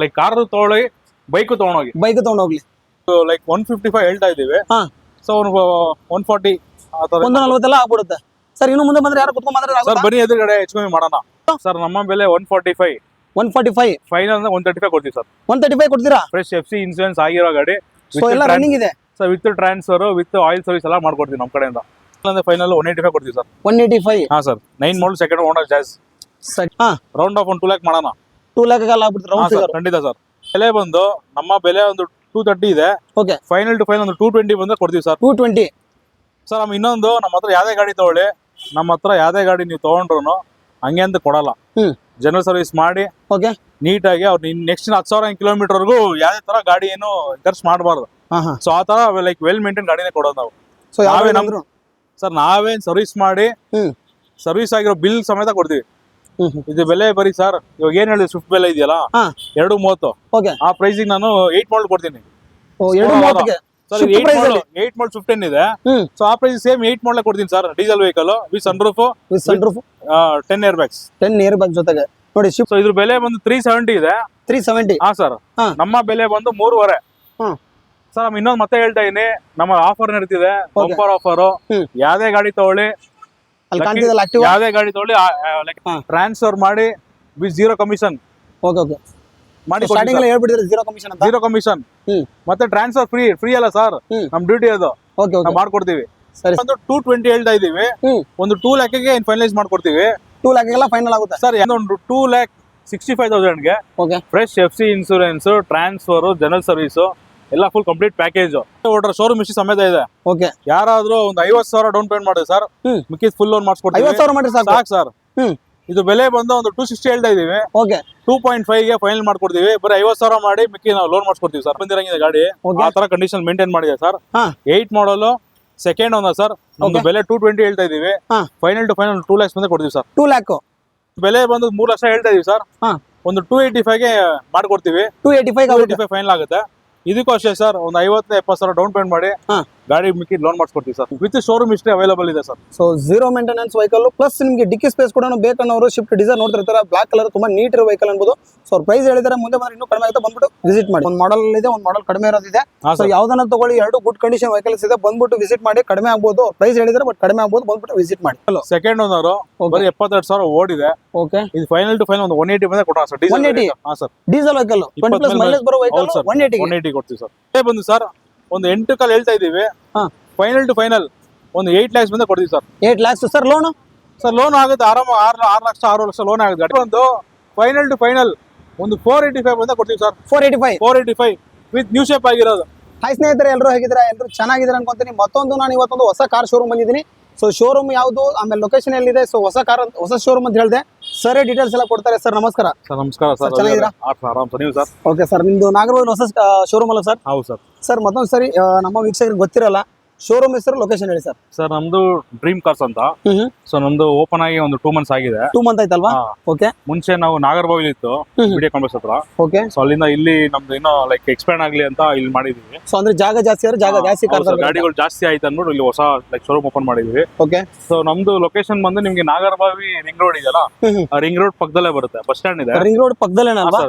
Like car ತಗೊಳ್ಳಿ, bike ತಗೊಂಡೋಗಿ. Bike ತಗೊಂಡೋಗ್ಲಿ. Like 155 ಹೇಳ್ತಾ ಇದೀವಿ. ಹಾ. ಸೊ 140 ಆ ತರ. 140 ಆಗ್ಬಿಡುತ್ತೆ ಸರ್. ಇನ್ನು ಮುಂದೆ ಬಂದ್ರೆ ಯಾರು ಕುತ್ಕೊಂಡ್ ಸರ್ ಮಾತಾಡೋದು? ಬನ್ನಿ ಎದುರುಗಡೆ ಹೆಚ್ಚು ಕಮ್ಮಿ ಮಾಡೋಣ ಸರ್. ನಮ್ಮ ಬೆಲೆ 145, 145 ಫೈನಲ್ ಅಂದ್ರೆ 135 ಕೊಡ್ತೀವಿ ಸರ್. 135 ಕೊಡ್ತೀರಾ? ಫ್ರೆಶ್ FC ಇನ್ಸೂರೆನ್ಸ್ ಆಗಿರೋ ಗಾಡಿ. ಸೊ ಎಲ್ಲ ರನ್ನಿಂಗ್ ಇದೆ sir, with transfer with oil service ಎಲ್ಲ ಮಾಡ್ಕೊಡ್ತೀವಿ ನಮ್ಮ ಕಡೆಯಿಂದ. ಅಂದ್ರೆ ಫೈನಲ್ 185 ಕೊಡ್ತೀವಿ ಸರ್. 185. ಹಾ ಸರ್. 9 ಮಾಡಲ್ ಸೆಕೆಂಡ್ ಓನರ್ ಜಾಸ್. ಸರಿ. ಹಾ, ರೌಂಡ್ ಆಫ್ 2 ಲ್ಯಾಕ್ ಮಾಡೋಣ. 2 ಲ್ಯಾಕ್ ಆಗ್ಬಿಡುತ್ತೆ ರೌಂಡ್ ಫಿಗರ್. ಖಂಡಿತ ಸರ್. ಬೆಲೆ ಬಂದು ನಮ್ಮ ಬೆಲೆ ಒಂದು 230 ಇದೆ. ಓಕೆ. ಫೈನಲ್ ಟು ಫೈನಲ್ ಒಂದು 220 ಬಂದ್ರೆ ಕೊಡ್ತೀವಿ ಸರ್. 220 ಸರ್. ನಮ್ಮ ಇನ್ನೊಂದು, ನಮ್ಮ ಹತ್ರ ಯಾವ್ದೇ ಗಾಡಿ ತಗೊಳ್ಳಿ, ನಮ್ಮ ಹತ್ರ ಯಾವ್ದೇ ಗಾಡಿ ನೀವು ತಗೊಂಡ್ರು ಹಂಗೆ ಅಂತ ಕೊಡಲ್ಲ. ಜನರಲ್ ಸರ್ವಿಸ್ ಮಾಡಿ ಓಕೆ ನೀಟಾಗಿ ಅವ್ರು ನೆಕ್ಸ್ಟ್ 10,000 ಕಿಲೋಮೀಟರ್ವರೆಗೂ ಯಾವ್ದೇ ತರ ಗಾಡಿ ಏನು ಖರ್ಚು ಮಾಡಬಾರ್ದು. ಸೊ ಆ ತರ ಲೈಕ್ ವೆಲ್ ಮೇಂಟೈನ್ ಗಾಡಿನೇ ಕೊಡೋದು ನಾವು. ಸೊ ನಾವೇ ಸರ್ ನಾವೇನ್ ಸರ್ವಿಸ್ ಮಾಡಿ ಸರ್ವಿಸ್ ಆಗಿರೋ ಬಿಲ್ ಸಮೇತ ಕೊಡ್ತೀವಿ. ಇದು ಬೆಲೆ ಬರೀ ಸರ್, ಇವಾಗ ಏನ್ ಹೇಳಿದ್ರು ಸ್ವಿಫ್ಟ್ ಬೆಲೆ ಇದೆಯಲ್ಲ 230. ಓಕೆ. ಆ ಪ್ರೈಸಿಗೆ ನಾನು 8 ಮಾಡಲ್ ಕೊಡ್ತೀನಿ. 230 ಗೆ ಸರ್ 8 ಮಾಡಲ್ ಸ್ವಿಫ್ಟ್ ಏನಿದೆ, ಸೊ ಆ ಪ್ರೈಸ್ ಸೇಮ್ 8 ಮಾಡಲ್ ಕೊಡ್ತೀನಿ sir. Diesel vehicle with sunroof, 10 air bags. 10 air bag ಜೊತೆಗೆ ನೋಡಿ. ಸೊ ಇದ್ರ ಬೆಲೆ ಬಂದು 370 ಇದೆ. 370. ಹಾ ಸರ್. ನಮ್ಮ ಬೆಲೆ ಬಂದು 3.5. ಸರ್ ನಮ್ಮ ಇನ್ನೊಂದು ಮತ್ತೆ ಹೇಳ್ತಾ ಇದೀನಿ, ನಮ್ಮ ಆಫರ್ ನಡೀತಿದೆ, ಬಂಪರ್ ಆಫರ್. ಯಾವ್ದೇ ಗಾಡಿ ತಗೊಳ್ಳಿ, ಯಾವ್ದೇ ಗಾಡಿ ತಗೊಳ್ಳಿ, ಟ್ರಾನ್ಸ್ಫರ್ ಮಾಡಿ ವಿತ್ 0 ಕಮಿಷನ್ ಓಕೆ ಓಕೆ ಮಾಡಿ ಸ್ಟಾರ್ಟಿಂಗ್ ಅಲ್ಲಿ ಹೇಳ್ಬಿಟ್ಟಿದ್ರೆ 0 ಕಮಿಷನ್ ಅಂತ. 0 ಕಮಿಷನ್ ಮತ್ತೆ ಟ್ರಾನ್ಸ್ಫರ್ ಫ್ರೀ ಅಲ್ಲ ಸರ್, ನಮ್ ಡ್ಯೂಟಿ ಅದು. ಓಕೆ ಓಕೆ ಮಾಡ್ಕೊಡ್ತೀವಿ. ಸರಿ. ಒಂದು 220 ಹೇಳ್ತಾ ಇದೀವಿ, ಒಂದು 2 ಲ್ಯಾಕ್ಗೆ ಫೈನಲೈಸ್ ಮಾಡ್ಕೊಡ್ತೀವಿ. 2 ಲ್ಯಾಕ್ ಎಲ್ಲ ಫೈನಲ್ ಆಗುತ್ತೆ ಸರ್. ಒಂದು 2,65,000 ಗೆ fresh FC insurance, transfer, general service ಎಲ್ಲ ಫುಲ್ ಕಂಪ್ಲೀಟ್ ಪ್ಯಾಕೇಜ್. ಶೋರೂಮ್ ಇಷ್ಟು ಸಮೇತ ಇದೆ. ಓಕೆ. ಯಾರಾದ್ರೂ ಒಂದು 50,000 ಡೌನ್ ಪೇಮೆಂಟ್ ಮಾಡಿದೆ ಸರ್, ಮಿಕ್ಕಿದ್ ಫುಲ್ ಲೋನ್ ಮಾಡಿಸ್ಕೊಡ್ತೀವಿ. 50,000 ಮಾಡಿ ಸಾಕು ಸರ್. ಇದು ಬೆಲೆ ಬಂದು ಒಂದು 260 ಹೇಳ್ತಾ ಇದೀವಿ. ಓಕೆ. 2.5 ಗೆ ಫೈನಲ್ ಮಾಡ್ಕೊಡ್ತೀವಿ. ಬರೀ 50,000 ಮಾಡಿ ಮಿಕ್ಕಿ ನಾವು ಲೋನ್ ಮಾಡಿಸ್ಕೊಡ್ತೀವಿ ಸರ್. ಬಂದಿರಂಗಿದೆ ಗಾಡಿ, ಆ ತರ ಕಂಡೀಷನ್ ಮೇಂಟೈನ್ ಮಾಡಿದೆ ಸರ್. 8 ಮಾಡಲ್ ಸೆಕೆಂಡ್ ಓನರ್ ಸರ್. ನಮ್ದು ಬೆಲೆ 220 ಹೇಳ್ತಾ ಇದೀವಿ. ಫೈನಲ್ ಟು ಫೈನಲ್ 2 ಲ್ಯಾಕ್ಸ್ ಬಂದ್ರೆ ಕೊಡ್ತೀವಿ ಸರ್. 2 ಲ್ಯಾಕ್ ಬೆಲೆ ಬಂದು 3 ಲಕ್ಷ ಹೇಳ್ತಾ ಇದೀವಿ ಸರ್. ಒಂದು 285 ಗೆ ಮಾಡ್ಕೊಡ್ತೀವಿ. 285 ಫೈನಲ್ ಆಗುತ್ತೆ. ಇದಕ್ಕೂ ಅಷ್ಟೇ ಸರ್, ಒಂದು 50,000-70,000 ಡೌನ್ ಪೇಮೆಂಟ್ ಮಾಡಿ ಗಾಡಿ ಮಿಕ್ಕಿ ಲೋನ್ ಮಾಡಿಸ್ಕೊಡ್ತೀವಿ sir. With showroom history available ಇದೆ sir. So 0 maintenance vehicle plus ನಿಮಗೆ ಡಿಕ್ಕಿ ಸ್ಪೇಸ್ ಕೂಡ ಬೇಕನ್ನೋರು ಶಿಫ್ಟ್ ಡಿಸೈರ್ ನೋಡ್ತಿರ್ತಾರೆ. ಬ್ಲಾಕ್ ಕಲರ್ ತುಂಬಾ ನೀಟ್ ಇರೋ ವೆಹಿಕಲ್ ಅನ್ಬೋದು. ಸೊ ಅವ್ರ ಪ್ರೈಸ್ ಹೇಳಿದ್ರೆ ಮುಂದೆ ಬಂದ್ರೆ ಇನ್ನೂ ಕಡಿಮೆ ಆಗುತ್ತೆ, ಬಂದ್ಬಿಟ್ಟು ವಿಸಿಟ್ ಮಾಡಿ. ಒಂದು ಮಾಡಲ್ ಇದೆ, ಒಂದು ಮಾಡಲ್ ಕಡಿಮೆ ಇರೋದಿದೆ. ಸೊ ಯಾವ್ದನ್ನ ತಗೊಳ್ಳಿ, 2 ಗುಡ್ ಕಂಡೀಷನ್ ವೆಹಿಕಲ್ಸ್ ಇದೆ, ಬಂದ್ಬಿಟ್ಟು ವಿಸಿಟ್ ಮಾಡಿ. ಕಡಿಮೆ ಆಗ್ಬೋದು, ಪ್ರೈಸ್ ಹೇಳಿದ್ರೆ ಬಟ್ ಕಡಿಮೆ ಆಗ್ಬೋದು, ಬಂದ್ಬಿಟ್ಟು ವಿಸಿಟ್ ಮಾಡಿ. ಸೆಕೆಂಡ್ ಓನರ್ ಬರೀ 72,000 ಓಡಿದೆ. ಓಕೆ. ಇದು ಫೈನಲ್ ಟು ಫೈನಲ್ ಒಂದು 180 ಬಂದ್ರೆ ಕೊಡೋಣ ಸರ್. 180. ಹಾ ಸರ್. ಡೀಸೆಲ್ ವೆಹಿಕಲ್ 20+ ಮೈಲೇಜ್ ಬರೋ ವೆಹಿಕಲ್ 180 ಕೊಡ್ತೀವಿ ಸರ್. ಬಂದು ಸರ್ ಒಂದು 8 ಕಾಲ್ ಹೇಳ್ತಾ ಇದೀವಿ. ಫೈನಲ್ ಟು ಫೈನಲ್ ಒಂದು 8 ಲ್ಯಾಕ್ಸ್ ಬಂದ್ರೆ ಕೊಡ್ತೀವಿ sir. 8 lakhs sir loan. Sir loan ಆಗುತ್ತೆ ಆರಾಮ. 6 ಲಕ್ಷ ಲೋನ್ ಆಗುತ್ತೆ. ಒಂದು ಫೈನಲ್ ಟು ಫೈನಲ್ ಒಂದು 485 ಬಂದ್ರೆ ಕೊಡ್ತೀವಿ ಸರ್. 485 ವಿತ್ ನ್ಯೂ ಶೇಪ್ ಆಗಿರೋದು. ಹಾಯ್ ಸ್ನೇಹಿತರೆ, ಎಲ್ಲರೂ ಹೇಗಿದ್ದೀರಾ? ಎಲ್ಲರೂ ಚೆನ್ನಾಗಿದ್ದೀರಾ ಅನ್ಕೊಂತೀನಿ. ಮತ್ತೊಂದು ನಾನು ಇವತ್ತೊಂದು ಹೊಸ ಕಾರ್ ಶೋರೂಮ್ ಬಂದಿದ್ದೀನಿ. ಸೊ ಶೋರೂಮ್ ಯಾವುದು, ಆಮೇಲೆ ಲೊಕೇಶನ್ ಎಲ್ಲಿದೆ, ಸೊ ಹೊಸ ಶೋರೂಮ್ ಅಂತ ಹೇಳಿದೆ. ಸರ್ ಡೀಟೇಲ್ಸ್ ಎಲ್ಲ ಕೊಡ್ತಾರೆ. ಸರ್ ನಮಸ್ಕಾರ. ಸರ್ ನಮಸ್ಕಾರ ಸರ್. ಚೆನ್ನಾಗಿದ್ದೀರಾ? ಆರಾಮ್ ಸರ್. ನೀವು ಸರ್? ಓಕೆ ಸರ್, ನಿಮ್ದು ನಾಗರಬಾವಿ ಹೊಸ ಶೋರೂಮ್ ಅಲ್ಲ ಸರ್? ಹೌದು ಸರ್. ಸರ್ ಮತ್ತೊಂದು ಸರಿ ನಮ್ಮ ವೀಕ್ಷಕರಿಗೆ ಗೊತ್ತಿರಲ್ಲ, ಶೋರೂಮ್ ಹೆಸರು, ಲೊಕೇಶನ್ ಹೇಳಿ ಸರ್. ಸರ್ ನಮ್ದು ಡ್ರೀಮ್ ಕಾರ್ಸ್ ಅಂತ. ಸೊ ನಮ್ದು ಓಪನ್ ಆಗಿ ಒಂದು 2 ಮಂತ್ಸ್ ಆಗಿದೆ. 2 ಮಂತ್ ಆಯ್ತಲ್ವಾ? ಓಕೆ. ಮುಂಚೆ ನಾವು ನಾಗರಬಾವಿಲಿ ಇತ್ತು, ವಿಡಿಯೋ ಕಾಂಪ್ಲೆಕ್ಸ್ ಹತ್ರ. ಓಕೆ. ಸೊ ಅಲ್ಲಿಂದ ಇಲ್ಲಿ ನಮ್ದು ಇನ್ನೂ ಲೈಕ್ ಎಕ್ಸ್ಪ್ಯಾಂಡ್ ಆಗ್ಲಿ ಅಂತ ಇಲ್ಲಿ ಮಾಡಿದೀವಿ. ಸೊ ಅಂದ್ರೆ ಜಾಗ ಜಾಸ್ತಿ ಗಾಡಿಗಳು ಜಾಸ್ತಿ ಆಯ್ತು ಅಂದ್ಬಿಟ್ಟು ಇಲ್ಲಿ ಹೊಸ ಲೈಕ್ ಶೋರೂಮ್ ಓಪನ್ ಮಾಡಿದೀವಿ. ಓಕೆ. ಸೊ ನಮ್ದು ಲೊಕೇಶನ್ ಬಂದು ನಿಮ್ಗೆ ನಾಗರಬಾವಿ ರಿಂಗ್ ರೋಡ್ ಇದೆಯಲ್ಲ, ರಿಂಗ್ ರೋಡ್ ಪಕ್ಕದಲ್ಲೇ ಬರುತ್ತೆ. ಬಸ್ ಸ್ಟ್ಯಾಂಡ್ ಇದೆ. ರಿಂಗ್ ರೋಡ್ ಪಕ್ಕದಲ್ಲೇ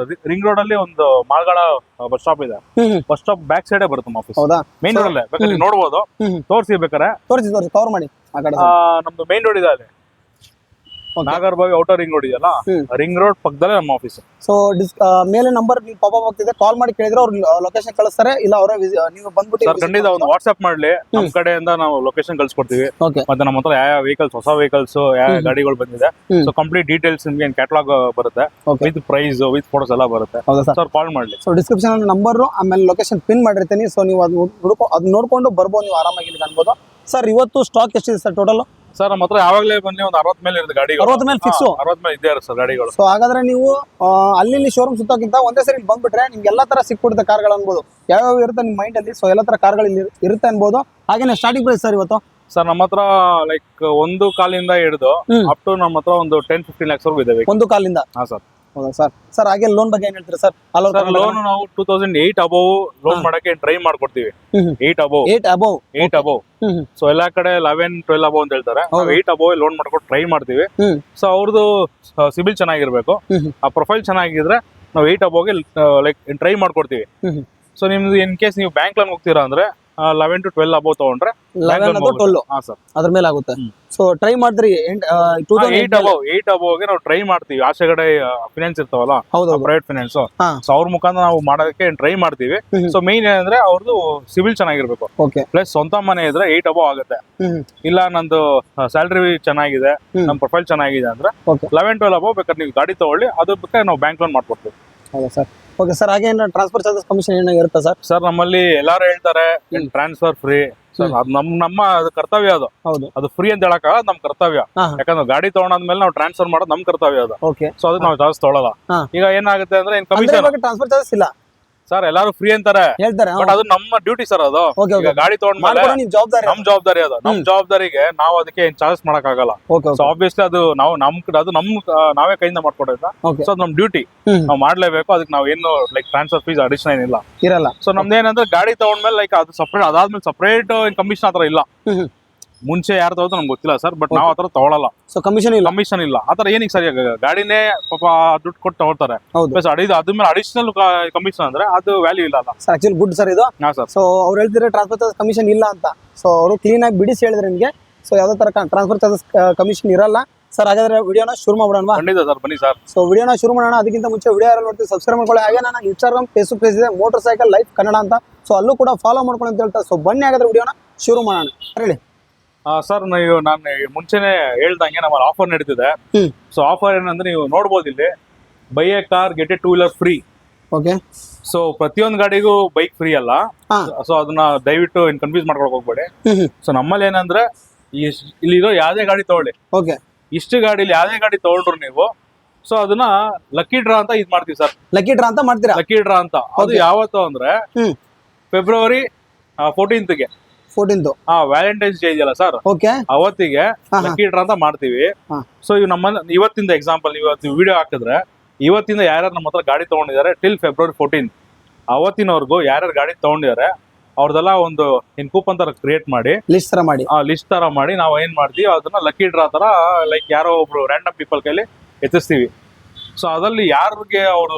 ರಿಂಗ್ ರೋಡ್ ಅಲ್ಲಿ ಒಂದು ಮಾಲ್ಗಳ ಬಸ್ ಸ್ಟಾಪ್ ಇದೆ. ಬಸ್ ಸ್ಟಾಪ್ ಬ್ಯಾಕ್ ಸೈಡ್ ಬರುತ್ತೆ ನಮ್ಮ ಆಫೀಸ್. ಹೌದಾ? ಮೇನ್ ರೋಡ್ ಅಲ್ಲೇ ಬೇಕಾದ್ರೆ ನೋಡ್ಬೋದು. ತೋರಿಸಿ ಬೇಕಾರೆ ತೋರಿಸಿ ಕವರ್ ಮಾಡಿ. ನಮ್ದು ಮೇನ್ ರೋಡ್ ಇದೆ ಅಲ್ಲಿ, ನಾಗರಬಾವಿ ಔಟರ್ ರಿಂಗ್ ರೋಡ್ ಇದೆಯಲ್ಲ, ರಿಂಗ್ ರೋಡ್ ಪಕ್ಕದಲ್ಲೇ ನಮ್ಮ ಆಫೀಸ್. ಸೊ ಮೇಲೆ ನಂಬರ್ ಪಾಪ್ ಅಪ್ ಆಗ್ತಿದೆ, ಕಾಲ್ ಮಾಡಿ ಕೇಳಿದ್ರೆ ಅವ್ರು ಲೊಕೇಶನ್ ಕಳಿಸ್ತಾರೆ. ಇಲ್ಲ ಅವರೇ ನೀವು ಬಂದ್ಬಿಟ್ಟು ಸರ್ ಖಂಡಿತ ಒಂದು ವಾಟ್ಸ್ಆಪ್ ಮಾಡ್ಲಿ, ನಮ್ಮ ಕಡೆಯಿಂದ ನಾವು ಲೊಕೇಶನ್ ಕಳ್ಸಿಕೊಡ್ತೀವಿ. ಮತ್ತೆ ನಮ್ಮ ಹತ್ರ ಯಾವ ವೆಹಿಕಲ್ಸ್, ಹೊಸ ವೆಹಿಕಲ್ಸ್ ಯಾವ ಗಾಡಿಗಳು ಬಂದಿದೆ, ಸೊ ಕಂಪ್ಲೀಟ್ ಡೀಟೇಲ್ಸ್ ನಿಮ್ಗೆ ಕ್ಯಾಟಲಾಗ್ ಬರುತ್ತೆ, ವಿತ್ ಪ್ರೈಸ್ ವಿತ್ ಫೋಟೋಸ್ ಎಲ್ಲ ಬರುತ್ತೆ. ಸರ್ ಕಾಲ್ ಮಾಡ್ಲಿ. ಸೊ ಡಿಸ್ಕ್ರಿಪ್ಷನ್ ನಂಬರ್ ಆಮೇಲೆ ಲೊಕೇಶನ್ ಪಿನ್ ಮಾಡಿರ್ತೀನಿ. ಸೊ ನೀವು ಅದು ನೋಡ್ಕೊಂಡು ಬರ್ಬೋದು, ನೀವು ಆರಾಮಾಗಿ ಇಲ್ಲಿ ಅನ್ಬೋದು. ಸರ್ ಇವತ್ತು ಸ್ಟಾಕ್ ಎಷ್ಟಿದೆ ಸರ್ ಟೋಟಲ್? ಸರ್ ನಮ್ಮ ಹತ್ರ ಯಾವಾಗಲೇ ಬನ್ನಿ ಒಂದು 60 ಮೇಲೆ ಇರುತ್ತೆ ಗಾಡಿಗಳು. 60 ಮೇಲೆ ಫಿಕ್ಸ್? 60 ಮೇಲೆ ಇದ್ದೇ ಇರುತ್ತೆ ಸರ್ ಗಾಡಿಗಳು. ಸೊ ಹಾಗಾದ್ರೆ ನೀವು ಅಲ್ಲಿ ಶೋರೂಮ್ ಸುತ್ತಕ್ಕಿಂತ ಒಂದೇ ಸರಿ ಬಂದ್ಬಿಟ್ರೆ ನಿಮ್ಗೆ ಎಲ್ಲಾ ತರ ಸಿಕ್ಬಿಡುತ್ತೆ ಕಾರ್ಗಳು ಅನ್ಬೋದು. ಯಾವ್ಯಾವ ಇರುತ್ತೆ ನಿಮ್ಮ ಮೈಂಡ್ ಅಲ್ಲಿ, ಸೊ ಎಲ್ಲಾ ತರ ಕಾರ್ಗಳು ಇಲ್ಲಿ ಇರುತ್ತೆ ಅನ್ಬೋದು. ಹಾಗೇನೆ ಸ್ಟಾರ್ಟಿಂಗ್ ಪ್ರೈಸ್ ಸರ್ ಇವತ್ತು? ಸರ್ ನಮ್ಮ ಹತ್ರ ಲೈಕ್ 1 ಕಾಲಿಂದ ಹಿಡಿದು ಅಪ್ ಟು ನಮ್ಮ ಹತ್ರ ಒಂದು 10-15 lakhs ವರೆಗೂ ಇದೆ. 1 ಕಾಲಿಂದ? ಹಾ ಸರ್. ಹೌದಾ ಸರ್? ಸರ್ ಹಾಗೆ ಲೋನ್ ಬಗ್ಗೆ ಏನ್ ಹೇಳ್ತೀರಾ ಸರ್? ಲೋನ್ ನಾವು 2008 ಅಬೌವ್ ಲೋನ್ ಮಾಡಕ್ಕೆ ಟ್ರೈ ಮಾಡ್ಕೊಡ್ತೀವಿ. 8 ಅಬೌವ್. ಸೊ ಎಲ್ಲಾ ಕಡೆ 11-12 ಅಬೌವ್ ಅಂತ ಹೇಳ್ತಾರೆ. 8 ಅಬೌವ್ ಲೋನ್ ಮಾಡ್ಕೊಂಡು ಟ್ರೈ ಮಾಡ್ತೀವಿ. ಸೊ ಅವ್ರದ್ದು ಸಿಬಿಲ್ ಚೆನ್ನಾಗಿರ್ಬೇಕು, ಆ ಪ್ರೊಫೈಲ್ ಚೆನ್ನಾಗಿದ್ರೆ ನಾವು 8 ಅಬೋಗೆ ಲೈಕ್ ಟ್ರೈ ಮಾಡ್ಕೊಡ್ತೀವಿ. ಸೊ ನಿಮ್ದು ಇನ್ ಕೇಸ್ ನೀವು ಬ್ಯಾಂಕ್ ಲೋನ್ ಹೋಗ್ತೀರಾ ಅಂದ್ರೆ 11 to 12 ಅಬೋ ತಗೊಂಡ್ರೆ 11 ಅಥವಾ 12 ಹಾ ಸರ್ ಅದ್ರ ಮೇಲೆ ಆಗುತ್ತೆ. ಸೊ ಟ್ರೈ ಮಾಡಿದ್ರಿ 8 ಅಬೋಗೆ ನಾವು ಟ್ರೈ ಮಾಡ್ತೀವಿ. ಆಚೆ ಕಡೆ ಫಿನಾನ್ಸ್ ಇರ್ತಾವಲ್ಲ, ಪ್ರೈವೇಟ್ ಫಿನಾನ್ಸ್, ಸೊ ಅವ್ರ ಮುಖಾಂತರ ನಾವು ಮಾಡೋದಕ್ಕೆ ಟ್ರೈ ಮಾಡ್ತೀವಿ. ಸೊ ಮೇನ್ ಏನಂದ್ರೆ ಅವ್ರದ್ದು ಸಿವಿಲ್ ಚೆನ್ನಾಗಿರ್ಬೇಕು, ಪ್ಲಸ್ ಸ್ವಂತ ಮನೆ ಇದ್ರೆ 8 ಅಬೋ ಆಗುತ್ತೆ. ಇಲ್ಲ ನಂದು ಸ್ಯಾಲರಿ ಚೆನ್ನಾಗಿದೆ, ನಮ್ ಪ್ರೊಫೈಲ್ ಚೆನ್ನಾಗಿದೆ ಅಂದ್ರೆ 11-12 ಅಬೋ ಬೇಕಾದ್ರೆ ನೀವು ಗಾಡಿ ತಗೊಳ್ಳಿ, ಅದು ಬೇಕಾದ್ರೆ ನಾವು ಬ್ಯಾಂಕ್ ಲೋನ್ ಮಾಡ್ಕೊಡ್ತೀವಿ. ಹೌದಾ ಸರ್? ಓಕೆ ಸರ್, ಹಾಗೆ ಟ್ರಾನ್ಸ್ಫರ್ ಚಾರ್ಜಸ್ ಕಮಿಷನ್ ಏನೋ ಇರುತ್ತಾ ಸರ್? ಸರ್ ನಮ್ಮಲ್ಲಿ ಎಲ್ಲಾರು ಹೇಳ್ತಾರೆ ಟ್ರಾನ್ಸ್ಫರ್ ಫ್ರೀ. ಸರ್ ಅದು ನಮ್ಮ ಅದು ಕರ್ತವ್ಯ, ಅದು ಫ್ರೀ ಅಂತ ಹೇಳಕ್ಕಾಗಲ್ಲ, ನಮ್ ಕರ್ತವ್ಯ. ಯಾಕಂದ್ರೆ ಗಾಡಿ ತಗೊಂಡಾದ್ಮೇಲೆ ನಾವು ಟ್ರಾನ್ಸ್ಫರ್ ಮಾಡೋದು ನಮ್ ಕರ್ತವ್ಯ ಅದು. ಸೊ ಅದಕ್ಕೆ ನಾವು ಚಾರ್ಜ್ ತೊಗೊಳಲ್ಲ. ಈಗ ಏನಾಗುತ್ತೆ ಅಂದ್ರೆ ಕಮಿಷನ್ ಟ್ರಾನ್ಸ್ಫರ್ ಚಾರ್ಜಸ್ ಇಲ್ಲ ಸರ್, ಎಲ್ಲಾರು ಫ್ರೀ ಅಂತಾರೆ, ಬಟ್ ಅದು ನಮ್ಮ ಡ್ಯೂಟಿ ಸರ್. ಅದು ಈಗ ಗಾಡಿ ತಗೊಂಡ್ಮೇಲೆ ನಮ್ ಜವಾಬ್ದಾರಿ ಅದು. ನಮ್ ಜವಾಬ್ದಾರಿಗೆ ನಾವು ಅದಕ್ಕೆ ಚಾರ್ಜ್ ಮಾಡಕ್ ಆಗಲ್ಲ. ಸೊ ಆಬ್ವಿಯಸ್ಲಿ ಅದು ನಾವು ನಾವೇ ಕೈಯಿಂದ ಮಾಡ್ಕೊಡೋದ. ಸೊ ಅದು ನಮ್ ಡ್ಯೂಟಿ, ನಾವು ಮಾಡ್ಲೇಬೇಕು. ಅದಕ್ಕೆ ನಾವ್ ಏನು ಲೈಕ್ ಟ್ರಾನ್ಸ್ಫರ್ ಫೀಸ್ ಅಡಿಷನ್ ಏನಿಲ್ಲ ಇರಲ್ಲ. ಸೊ ನಮ್ದು ಏನಂದ್ರೆ ಗಾಡಿ ತಗೊಂಡ್ಮೇಲೆ ಲೈಕ್ ಅದು ಸಪ್ರೇಟ್, ಅದಾದ್ಮೇಲೆ ಸಪ್ರೇಟ್ ಕಮಿಷನ್ ಆತರ ಇಲ್ಲ. ಮುಂಚೆ ಯಾರು ತಗೋದು ನಮ್ಗೆ ಗೊತ್ತಿಲ್ಲ ಸರ್, ಬಟ್ ನಾವ್ ಆತರ ತಗೊಳಲ್ಲ. ಸೊ ಕಮಿಷನ್ ಇಲ್ಲ ಆತರ ಏನಕ್ಕೆ ಸರಿ, ಗಾಡಿನೇ ಪಾಪ ದುಡ್ಡು ಕೊಟ್ಟು ತಗೊಳ್ತಾರೆ. ಅದ್ಮೇಲೆ ಅಡಿಷನಲ್ ಕಮಿಷನ್ ಅಂದ್ರೆ ಅದು ವ್ಯಾಲ್ಯೂ ಇಲ್ಲ ಅಲ್ಲ. ಆಕ್ಚುಲಿ ಗುಡ್ ಸರ್ ಇದು. ಸೊ ಅವ್ರು ಹೇಳ್ತಿದ್ರೆ ಟ್ರಾನ್ಸ್ಫರ್ ಚಾರ್ಜಸ್ ಕಮಿಷನ್ ಇಲ್ಲ ಅಂತ. ಸೊ ಅವರು ಕ್ಲೀನ್ ಆಗಿ ಬಿಡಿಸಿ ಹೇಳಿದ್ರೆ ನಿಮಗೆ, ಸೊ ಯಾವ್ದೇ ತರ ಟ್ರಾನ್ಸ್ಫರ್ ಚಾರ್ಜಸ್ ಕಮಿಷನ್ ಇರಲ್ಲ ಸರ್. ಹಾಗಾದ್ರೆ ವಿಡಿಯೋನ ಶುರು ಮಾಡೋಣ. ಖಂಡಿತ ಸರ್, ಬನ್ನಿ ಸರ್. ಸೊ ವಿಡಿಯೋನ ಶುರು ಮಾಡೋಣ. ಅದಕ್ಕಿಂತ ಮುಂಚೆ ವಿಡಿಯೋ ಯಾರು ನೋಡ್ತೀವಿ ಸಬ್ಸ್ಕ್ರೈಬ್ ಮಾಡ್ಕೊಳ್ಳಿ. ಹಾಗೆ ನಾನು ಇನ್ಸ್ಟಾಗ್ರಾಮ್, ಫೇಸ್ಬುಕ್ ಪೇಜ್ ಇದೆ ಮೋಟರ್ ಸೈಕಲ್ ಲೈಫ್ ಕನ್ನಡ ಅಂತ, ಸೊ ಅಲ್ಲೂ ಕೂಡ ಫಾಲೋ ಮಾಡ್ಕೊಂಡು ಅಂತ ಹೇಳ್ತಾರೆ. ಸೊ ಬನ್ನಿ ಹಾಗಾದ್ರೆ ವಿಡಿಯೋನ ಶುರು ಮಾಡೋಣ. ಹೇಳಿ ಸರ್, ನಾನು ಮುಂಚೆನೆ ಹೇಳ್ದಂಗೆ ನಮ್ಮ ಆಫರ್ ನಡೀತಿದೆ. ಸೊ ಆಫರ್ ಏನಂದ್ರೆ ನೀವು ನೋಡ್ಬೋದು ಇಲ್ಲಿ, by A car get A 2 wheeler free. Okay. So ಪ್ರತಿಯೊಂದು ಗಾಡಿಗೂ ಬೈಕ್ ಫ್ರೀ ಅಲ್ಲ. ಸೊ ಅದನ್ನ ದಯವಿಟ್ಟು ಕನ್ಫ್ಯೂಸ್ ಮಾಡ್ಕೊಳಕ್ ಹೋಗ್ಬೇಡಿ. ಸೊ ನಮ್ಮಲ್ಲಿ ಏನಂದ್ರೆ ಇಲ್ಲಿರೋ ಯಾವ್ದೇ ಗಾಡಿ ತಗೊಳ್ಳಿ, ಇಷ್ಟು ಗಾಡಿಲಿ ಯಾವ್ದೇ ಗಾಡಿ ತಗೊಂಡ್ರು ನೀವು, ಸೊ ಅದನ್ನ ಲಕ್ಕಿ ಡ್ರಾ ಅಂತ ಇದ್ ಮಾಡ್ತೀವಿ ಸರ್. ಲಕ್ಕಿ ಡ್ರಾ ಅಂತ ಮಾಡ್ತೀರಾ? ಲಕ್ಕಿ ಡ್ರಾ ಅಂತ. ಅದು ಯಾವತ್ತು ಅಂದ್ರೆ ಫೆಬ್ರವರಿ 14th ವ್ಯಾಲೆಂಟೈನ್ಸ್ ಡೇ ಇದೆಯಲ್ಲ ಸರ್, ಅವತ್ತಿಗೆ ಲಕ್ಕಿ ಡ್ರಾ ಅಂತ ಮಾಡ್ತೀವಿ. ಸೊ ಇವ್ ಇವತ್ತಿಂದ ಎಕ್ಸಾಂಪಲ್, ಇವತ್ತು ವಿಡಿಯೋ ಹಾಕಿದ್ರೆ ಇವತ್ತಿಂದ ಯಾರ್ಯಾರು ನಮ್ಮ ಹತ್ರ ಗಾಡಿ ತಗೊಂಡಿದ್ದಾರೆ ಟಿಲ್ ಫೆಬ್ರವರಿ 14 ಅವತ್ತಿನವರೆಗೂ ಯಾರ್ಯಾರು ಗಾಡಿ ತಗೊಂಡಿದ್ದಾರೆ ಅವ್ರದೆಲ್ಲ ಒಂದು ಕೂಪನ್ ತರ ಕ್ರಿಯೇಟ್ ಮಾಡಿ, ಲಿಸ್ಟ್ ತರ ಮಾಡಿ ನಾವು ಏನ್ ಮಾಡ್ತೀವಿ, ಅದನ್ನ ಲಕ್ಕಿ ಡ್ರಾ ತರ ಲೈಕ್ ಯಾರೋ ಒಬ್ರು ರ್ಯಾಂಡಮ್ ಪೀಪಲ್ ಕೈಲಿ ಎತ್ತಿಸ್ತೀವಿ. ಸೊ ಅದ್ರಲ್ಲಿ ಯಾರಿಗೆ ಅವರು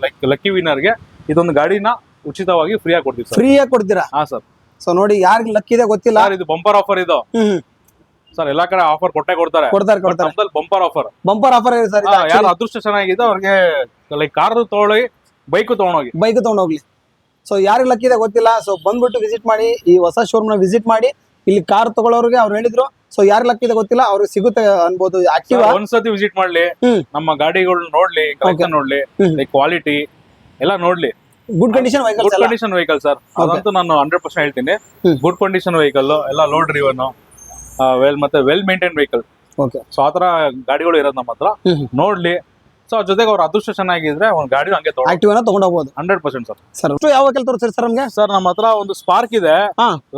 ಲೈಕ್ ಲಕ್ಕಿ ವಿನರ್ಗೆ ಇದೊಂದು ಗಾಡಿನ ಉಚಿತವಾಗಿ ಫ್ರೀ ಆಗಿ ಕೊಡ್ತೀವಿ. ಫ್ರೀ ಆಗಿ ಕೊಡ್ತೀರಾ? ಹಾ ಸರ್. ಸೊ ನೋಡಿ, ಯಾರಿಗೆ ಲಕ್ಕಿ ಇದೆ ಗೊತ್ತಿಲ್ಲ, ಇದು ಬಂಪರ್ ಆಫರ್. ಇದು ಸರ್ ಎಲ್ಲಾ ಕಡೆ ಆಫರ್ ಕೊಡ್ತಾರೆ. ಬಂಪರ್ ಆಫರ್ ಇದೆ ಸರ್. ಯಾರು ಅದೃಷ್ಟ ಚೆನ್ನಾಗಿದೆ ಅವ್ರಿಗೆ ಲೈಕ್ ಕಾರ್ ತಗೊಳ್ಳಿ, ಬೈಕ್ ತಗೊಂಡೋಗ್ಲಿ. ಸೊ ಯಾರಿಗೆ ಲಕ್ಕಿ ಇದೆ ಗೊತ್ತಿಲ್ಲ, ಸೊ ಬಂದ್ಬಿಟ್ಟು ವಿಸಿಟ್ ಮಾಡಿ, ಈ ಹೊಸ ಶೋರೂಮ್ ನ ವಿಸಿಟ್ ಮಾಡಿ. ಇಲ್ಲಿ ಕಾರ್ ತಗೊಳ್ಳೋರಿಗೆ ಅವ್ರು ಹೇಳಿದ್ರು, ಸೊ ಯಾರು ಲಕ್ಕಿ ಇದೆ ಗೊತ್ತಿಲ್ಲ ಅವ್ರಿಗೆ ಸಿಗುತ್ತೆ ಅನ್ಬೋದು. ಆಕ್ಟಿವಾ ಒಂದ್ಸತಿ ವಿಸಿಟ್ ಮಾಡ್ಲಿ, ನಮ್ಮ ಗಾಡಿಗಳು ನೋಡ್ಲಿ, ಕಲೆಕ್ಷನ್ ನೋಡ್ಲಿ, ಲೈಕ್ ಕ್ವಾಲಿಟಿ ಎಲ್ಲ ನೋಡ್ಲಿ. ಗುಡ್ ಕಂಡೀಷನ್ ವೆಹಿಕಲ್ ಸರ್, ಅದಂತೂ ನಾನು 100% ಹೇಳ್ತೀನಿ. ಗುಡ್ ಕಂಡೀಷನ್ ವೆಹಿಕಲ್, ಎಲ್ಲ ಲೋಡ್ ಡ್ರಿವನ್, ಮತ್ತೆ ವೆಲ್ ಮೇಂಟೈನ್ ವೆಹಿಕಲ್. ಸೊ ಆತರ ಗಾಡಿಗಳು ಇರೋದು ನಮ್ಮ ಹತ್ರ. ನೋಡ್ಲಿ. ಸೊ ಜೊತೆಗೆ ಅವ್ರ ಅದೃಷ್ಟ ಚೆನ್ನಾಗಿದ್ರೆ ಒಂದು ಗಾಡಿ ಹಂಗೆ ತಗೊಂಡು ಹೋಗ್ಬೋದು 100% ಸರ್. ಯಾವ ವೆಹಿಕಲ್ ತೋರಿಸ್ರಿ ಸರ್ ನಮ್ಗೆ? ಸರ್ ನಮ್ಮ ಹತ್ರ ಒಂದು ಸ್ಪಾರ್ಕ್ ಇದೆ,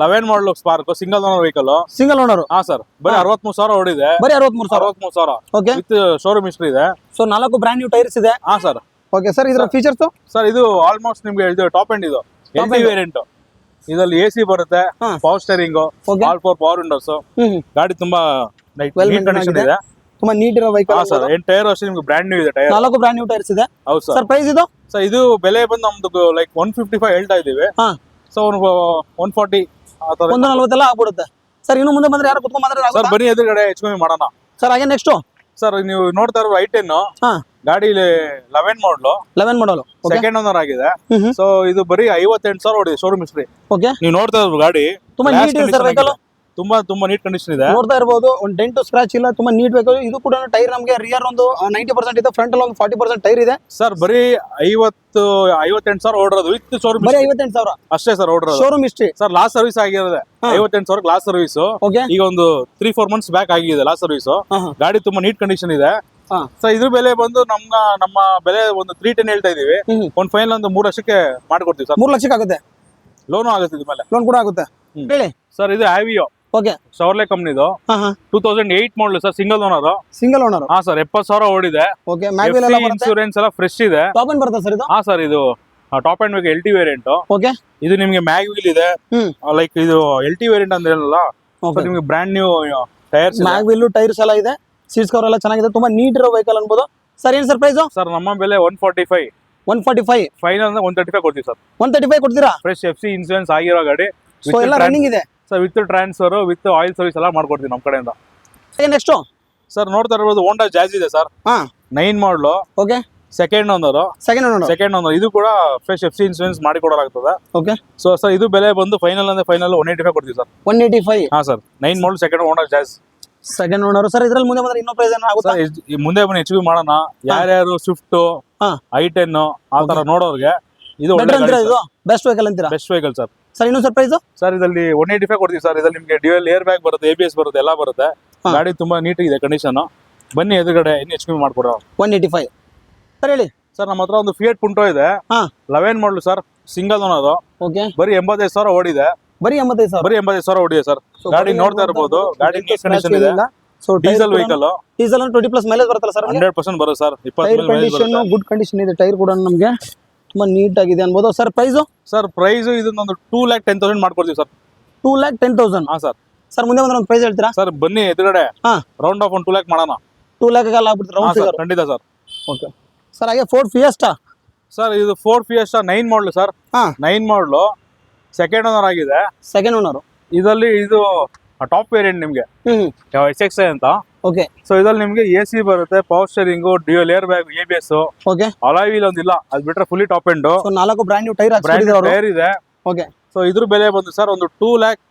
11 ಮಾಡಲ್ ಸ್ಪಾರ್ಕ್, ಸಿಂಗಲ್ ಓನರ್ ವೆಹಿಕಲ್. ಹಾ ಸರ್, ಬರೀ 63,000 ಓಡಿದೆ. ಬರೀ 63,000 ವಿತ್ ಶೋರೂಮ್ ಹಿಸ್ಟ್ರಿ ಇದೆ. ಸೊ 4 ಬ್ರಾಂಡ್ ನ್ಯೂ ಟೈರ್ಸ್ ಇದೆ. ಹಾ ಸರ್. ಓಕೆ ಸರ್, ಇದರ ಫೀಚರ್ಸ್ ಸರ್ ಇದು ಆಲ್ಮೋಸ್ಟ್ ನಿಮ್ಗೆ ಇದು ಟಾಪ್ ಎಂಡ್, ಇದು LT ವೇರಿಯಂಟ್. ಇದರಲ್ಲಿ AC ಬರುತ್ತೆ, power steering, all 4 power Windows. ಗಾಡಿ ತುಂಬಾ ನೀಟ್ ಕಂಡೀಷನ್ ಇದೆ, ತುಂಬಾ ನೀಟ್ ಇರೋ ವೆಹಿಕಲ್ ಸರ್. ಟೈರ್ ಅಷ್ಟೇ ನಿಮ್ಗೆ ಬ್ರಾಂಡ್ ನ್ಯೂ ಇದೆ. 4 ಬ್ರಾಂಡ್ ನ್ಯೂ ಟೈರ್ಸ್ ಇದೆ. ಹೌದು ಸರ್. ಪ್ರೈಸ್ ಇದು ಸರ್, ಇದು ಬೆಲೆ ಬಂದು ನಮ್ದು ಲೈಕ್ 155 ಹೇಳ್ತಾ ಇದೀವಿ. ಸೊ 140 140 ಎಲ್ಲ ಆಗ್ಬಿಡುತ್ತೆ ಸರ್. ಇನ್ನು ಮುಂದೆ ಬಂದ್ರೆ ಯಾರು ಕುತ್ಕೊಂಡ್ ಮಾತಾಡೋದು ಸರ್, ಬನ್ನಿ ಎದುರುಗಡೆ ಹೆಚ್ಚು ಕಮ್ಮಿ ಮಾಡೋಣ ಸರ್. ಹಾಗೆ ನೆಕ್ಸ್ಟ್ ಸರ್, ನೀವು ನೋಡ್ತಾ ಇರೋ i10 ಗಾಡಿ 11 ಮಾಡಲು ಸೆಕೆಂಡ್ ಓನರ್ ಆಗಿದೆ. ಸೊ ಇದು ಬರೀ 58,000 ಓಡಿದೆ, ಶೋರೂಮ್ ಹಿಸ್ಟ್ರಿ. ನೀವು ನೋಡ್ತಾ ಇರೋ ಗಾಡಿ ತುಂಬಾ ನೀಟ್ ಇದೆ ಸರ್. ವೆಹಿಕಲ್ ತುಂಬಾ ನೀಟ್ ಕಂಡೀಷನ್ ಇದೆ. ನೋಡ್ತಾ ಇರಬಹುದು, ಒಂದು ಡೆಂಟ್ ಸ್ಕ್ರಾಚ್ ಇಲ್ಲ, ತುಂಬಾ ನೀಟ್ ವೆಹಿಕಲ್. ಇದು ಕೂಡ ಟೈರ್ ನಮಗೆ ರಿಯರ್ ಒಂದು 90% ಇದೆ, ಫ್ರಂಟ್ ಅಲ್ಲಿ ಒಂದು 40% ಟೈರ್ ಇದೆ ಸರ್. ಬರೀ 58,000 ಓಡಿರೋದು ವಿತ್ ಶೋರೂಮ್. ಬರೀ 58,000 ಅಷ್ಟೇ ಸರ್ ಓಡಿರೋದು. Showroom history sir. Last service ಆಗಿರೋದೆ 58,000 ಲಾಸ್ಟ್ ಸರ್ವಿಸ್. ಈಗ ಒಂದು 3-4 ಮಂತ್ಸ್ ಬ್ಯಾಕ್ ಆಗಿದೆ ಲಾಸ್ಟ್ ಸರ್ವಿಸ್. ಗಾಡಿ ತುಂಬಾ ನೀಟ್ ಕಂಡೀಷನ್ ಇದೆ ಸರ್. ಇದ್ರ ಬೆಲೆ ಬಂದು ನಮ್ಮ ಬೆಲೆ ಒಂದು 310 ಹೇಳ್ತಾ ಇದೀವಿ. ಒಂದು ಫೈನಲ್ ಒಂದು 3 ಲಕ್ಷಕ್ಕೆ ಮಾಡ್ಕೊಡ್ತೀವಿ ಸರ್. 3 ಲಕ್ಷಕ್ಕೆ ಆಗುತ್ತೆ. ಲೋನು ಆಗುತ್ತೆ, ಇದ್ರ ಮೇಲೆ ಲೋನ್ ಕೂಡ ಆಗುತ್ತೆ. ಹೇಳಿ ಸರ್. ಇದು ಆವಿಯೋ ಶವರ್ಲೆ ಕಂಪ್ನಿದು 2008 ಮಾಡಲ್ ಸರ್. Single owner. ಹಾ ಸರ್. 70,000 ಓಡಿದೆ. ಇನ್ಶೂರೆನ್ಸ್ ಎಲ್ಲ ಫ್ರೆಶ್ ಇದೆ. ಟಾಪ್ ಎಂಡ್ ಬರುತ್ತೆ ಸರ್ ಇದು. ಹಾ ಸರ್, ಇದು ಟಾಪ್ ಎಂಡ್ LT ವೇರಿಯಂಟ್. ಇದು ನಿಮ್ಗೆ ಮ್ಯಾಗ್ ವೀಲ್ ಇದೆ. ಲೈಕ್ ಇದು LT ವೇರಿಯಂಟ್ ಅಂತ ಹೇಳಲ್ಲ, ನಿಮ್ಗೆ brand new tyres, mag wheel tyres ಎಲ್ಲ ಇದೆ. ಸೀಟ್ಸ್ ಕವರ್ ಎಲ್ಲ ಚೆನ್ನಾಗಿದೆ, ತುಂಬಾ ನೀಟ್ ಇರೋ ವೆಹಿಕಲ್ ಅನ್ಬೋದು ಸರ್. ಏನ್ ಸರ್ ಪ್ರೈಸ್? ಸರ್ ನಮ್ಮ ಬೆಲೆ 145. 145 ಫೈನಲ್ ಅಂದ್ರೆ 135 ಕೊಡ್ತೀವಿ ಸರ್. 135 ಕೊಡ್ತೀರಾ? ಫ್ರೆಶ್ FC ಇನ್ಸೂರೆನ್ಸ್ ಆಗಿರೋ ಗಾಡಿ ಸೊ ಎಲ್ಲ ರನ್ನಿಂಗ್ ಇದೆ sir, with transfer with oil service ಎಲ್ಲ ಮಾಡ್ಕೊಡ್ತೀವಿ ನಮ್ಮ ಕಡೆಯಿಂದ. ನೆಕ್ಸ್ಟ್ ಸರ್ ನೋಡ್ತಾ ಇರ್ಬೋದು ಹೋಂಡಾ ಜಾಜ್ ಇದೆ ಸರ್, 9 ಮಾಡಲು. Okay, second owner. ಇದು ಕೂಡ ಫ್ರೆಶ್ FC ಇನ್ಸೂರೆನ್ಸ್ ಮಾಡಿ ಕೊಡಲಾಗ್ತದೆ. ಓಕೆ. ಸೊ ಸರ್ ಇದು ಬೆಲೆ ಬಂದು ಫೈನಲ್ ಅಂದ್ರೆ ಫೈನಲ್ 185 ಕೊಡ್ತೀವಿ ಸರ್. 185. ಹಾ ಸರ್, 9 ಮಾಡಲ್ ಸೆಕೆಂಡ್ ಹೋಂಡಾ ಜಾಜ್. Second owner sir. ಇದ್ರಲ್ಲಿ ಮುಂದೆ ಬಂದ್ರೆ ಇನ್ನೂ ಪ್ರೈಸ್ ಏನೋ ಆಗುತ್ತಾ? ಮುಂದೆ ಬನ್ನಿ ಹೆಚ್ಚು ಮಾಡೋಣ. ಯಾರ್ಯಾರು ಸ್ವಿಫ್ಟ್ i10 ಆ ತರ ನೋಡೋರ್ಗೆ ಇದು ಬೆಸ್ಟ್ ವೆಹಿಕಲ್ ಅಂತೀರಾ? Best vehicle sir. ಸರ್ ಇನ್ನೊಂದು ಸರ್ ಪ್ರೈಸ್? ಸರ್ ಇದರಲ್ಲಿ 185 ಕೊಡ್ತೀವಿ ಸರ್. ಇದರಲ್ಲಿ ನಿಮಗೆ ಡ್ಯೂಯಲ್ ಏರ್ ಬ್ಯಾಗ್ ಬರುತ್ತೆ, ABS ಬರುತ್ತೆ, ಎಲ್ಲ ಬರುತ್ತೆ. ಗಾಡಿ ತುಂಬಾ ನೀಟ್ ಇದೆ ಕಂಡೀಷನ್. ಬನ್ನಿ ಎದುರುಗಡೆ ಇನ್ನು ಹೆಚ್ಚು ಕಮ್ಮಿ ಮಾಡ್ಕೊಡೋ. 185 ಸರ್. ಹೇಳಿ ಸರ್, ನಮ್ಮ ಹತ್ರ ಒಂದು ಫಿಯಟ್ ಪುಂಟೋ ಇದೆ, 11 ಮಾಡಲು ಸರ್, ಸಿಂಗಲ್ ಓನರ್. ಓಕೆ. ಬರೀ 85,000 ಓಡಿದೆ. ಬರೀ 85,000 ಓಡಿದೆ ಸರ್. ಗಾಡಿ ನೋಡ್ತಾ ಇರಬಹುದು, ಗಾಡಿ ಕಂಡೀಷನ್ ಇದೆ. So diesel vehicle, diesel 20+ mileage ಬರುತ್ತಲ್ಲ ಸರ್? 100% ಬರುತ್ತೆ ಸರ್. 20 ಕಂಡೀಷನ್ ಗುಡ್ ಕಂಡೀಷನ್ ಇದೆ. ಟೈರ್ ಕೂಡ ನಮಗೆ ತುಂಬಾ ನೀಟ್ ಆಗಿದೆ ಅನ್ಬೋದು. Sir price? ಸರ್ ಪ್ರೈಸ್ ಇದೊಂದು 2,10,000 ಮಾಡ್ಕೊಡ್ತೀವಿ ಸರ್. 2,10,000. ಹಾ ಸರ್. ಸರ್ ಮುಂದೆ ಬಂದ್ರೆ ಒಂದು ಪ್ರೈಸ್ ಹೇಳ್ತೀರಾ? ಸರ್ ಬನ್ನಿ ಎದುರುಗಡೆ ರೌಂಡ್ ಆಫ್ 2 ಲ್ಯಾಕ್ ಮಾಡೋಣ. 2 ಲ್ಯಾಕ್ ಎಲ್ಲ ಆಗ್ಬಿಡ್ತಾರೆ ರೌಂಡ್ ಫಿಗರ್? ಖಂಡಿತ ಸರ್. Okay sir. ಹಾಗೆ ಫೋರ್ಡ್ ಫಿಯೆಸ್ಟಾ ಸರ್, ಇದು Ford Fiesta 9 model sir. 9 model second owner ಆಗಿದೆ. Second owner. ಇದರಲ್ಲಿ ಇದು ಟಾಪ್ ವೇರಿಯಂಟ್ ನಿಮ್ಗೆ SXI ಅಂತ. ಓಕೆ. ಸೊ ಇದ್ರಲ್ಲಿ ನಿಮ್ಗೆ AC ಬರುತ್ತೆ, power steering, dual air bag, ABS. Okay. Alloy wheel ಒಂದಿಲ್ಲ, ಅದು ಬಿಟ್ರೆ fully top end. So 4 brand new tyre tyre ಇದೆ. ಓಕೆ. ಸೊ ಇದ್ರ ಬೆಲೆ ಬಂದು ಸರ್ ಒಂದು 2 ಲ್ಯಾಕ್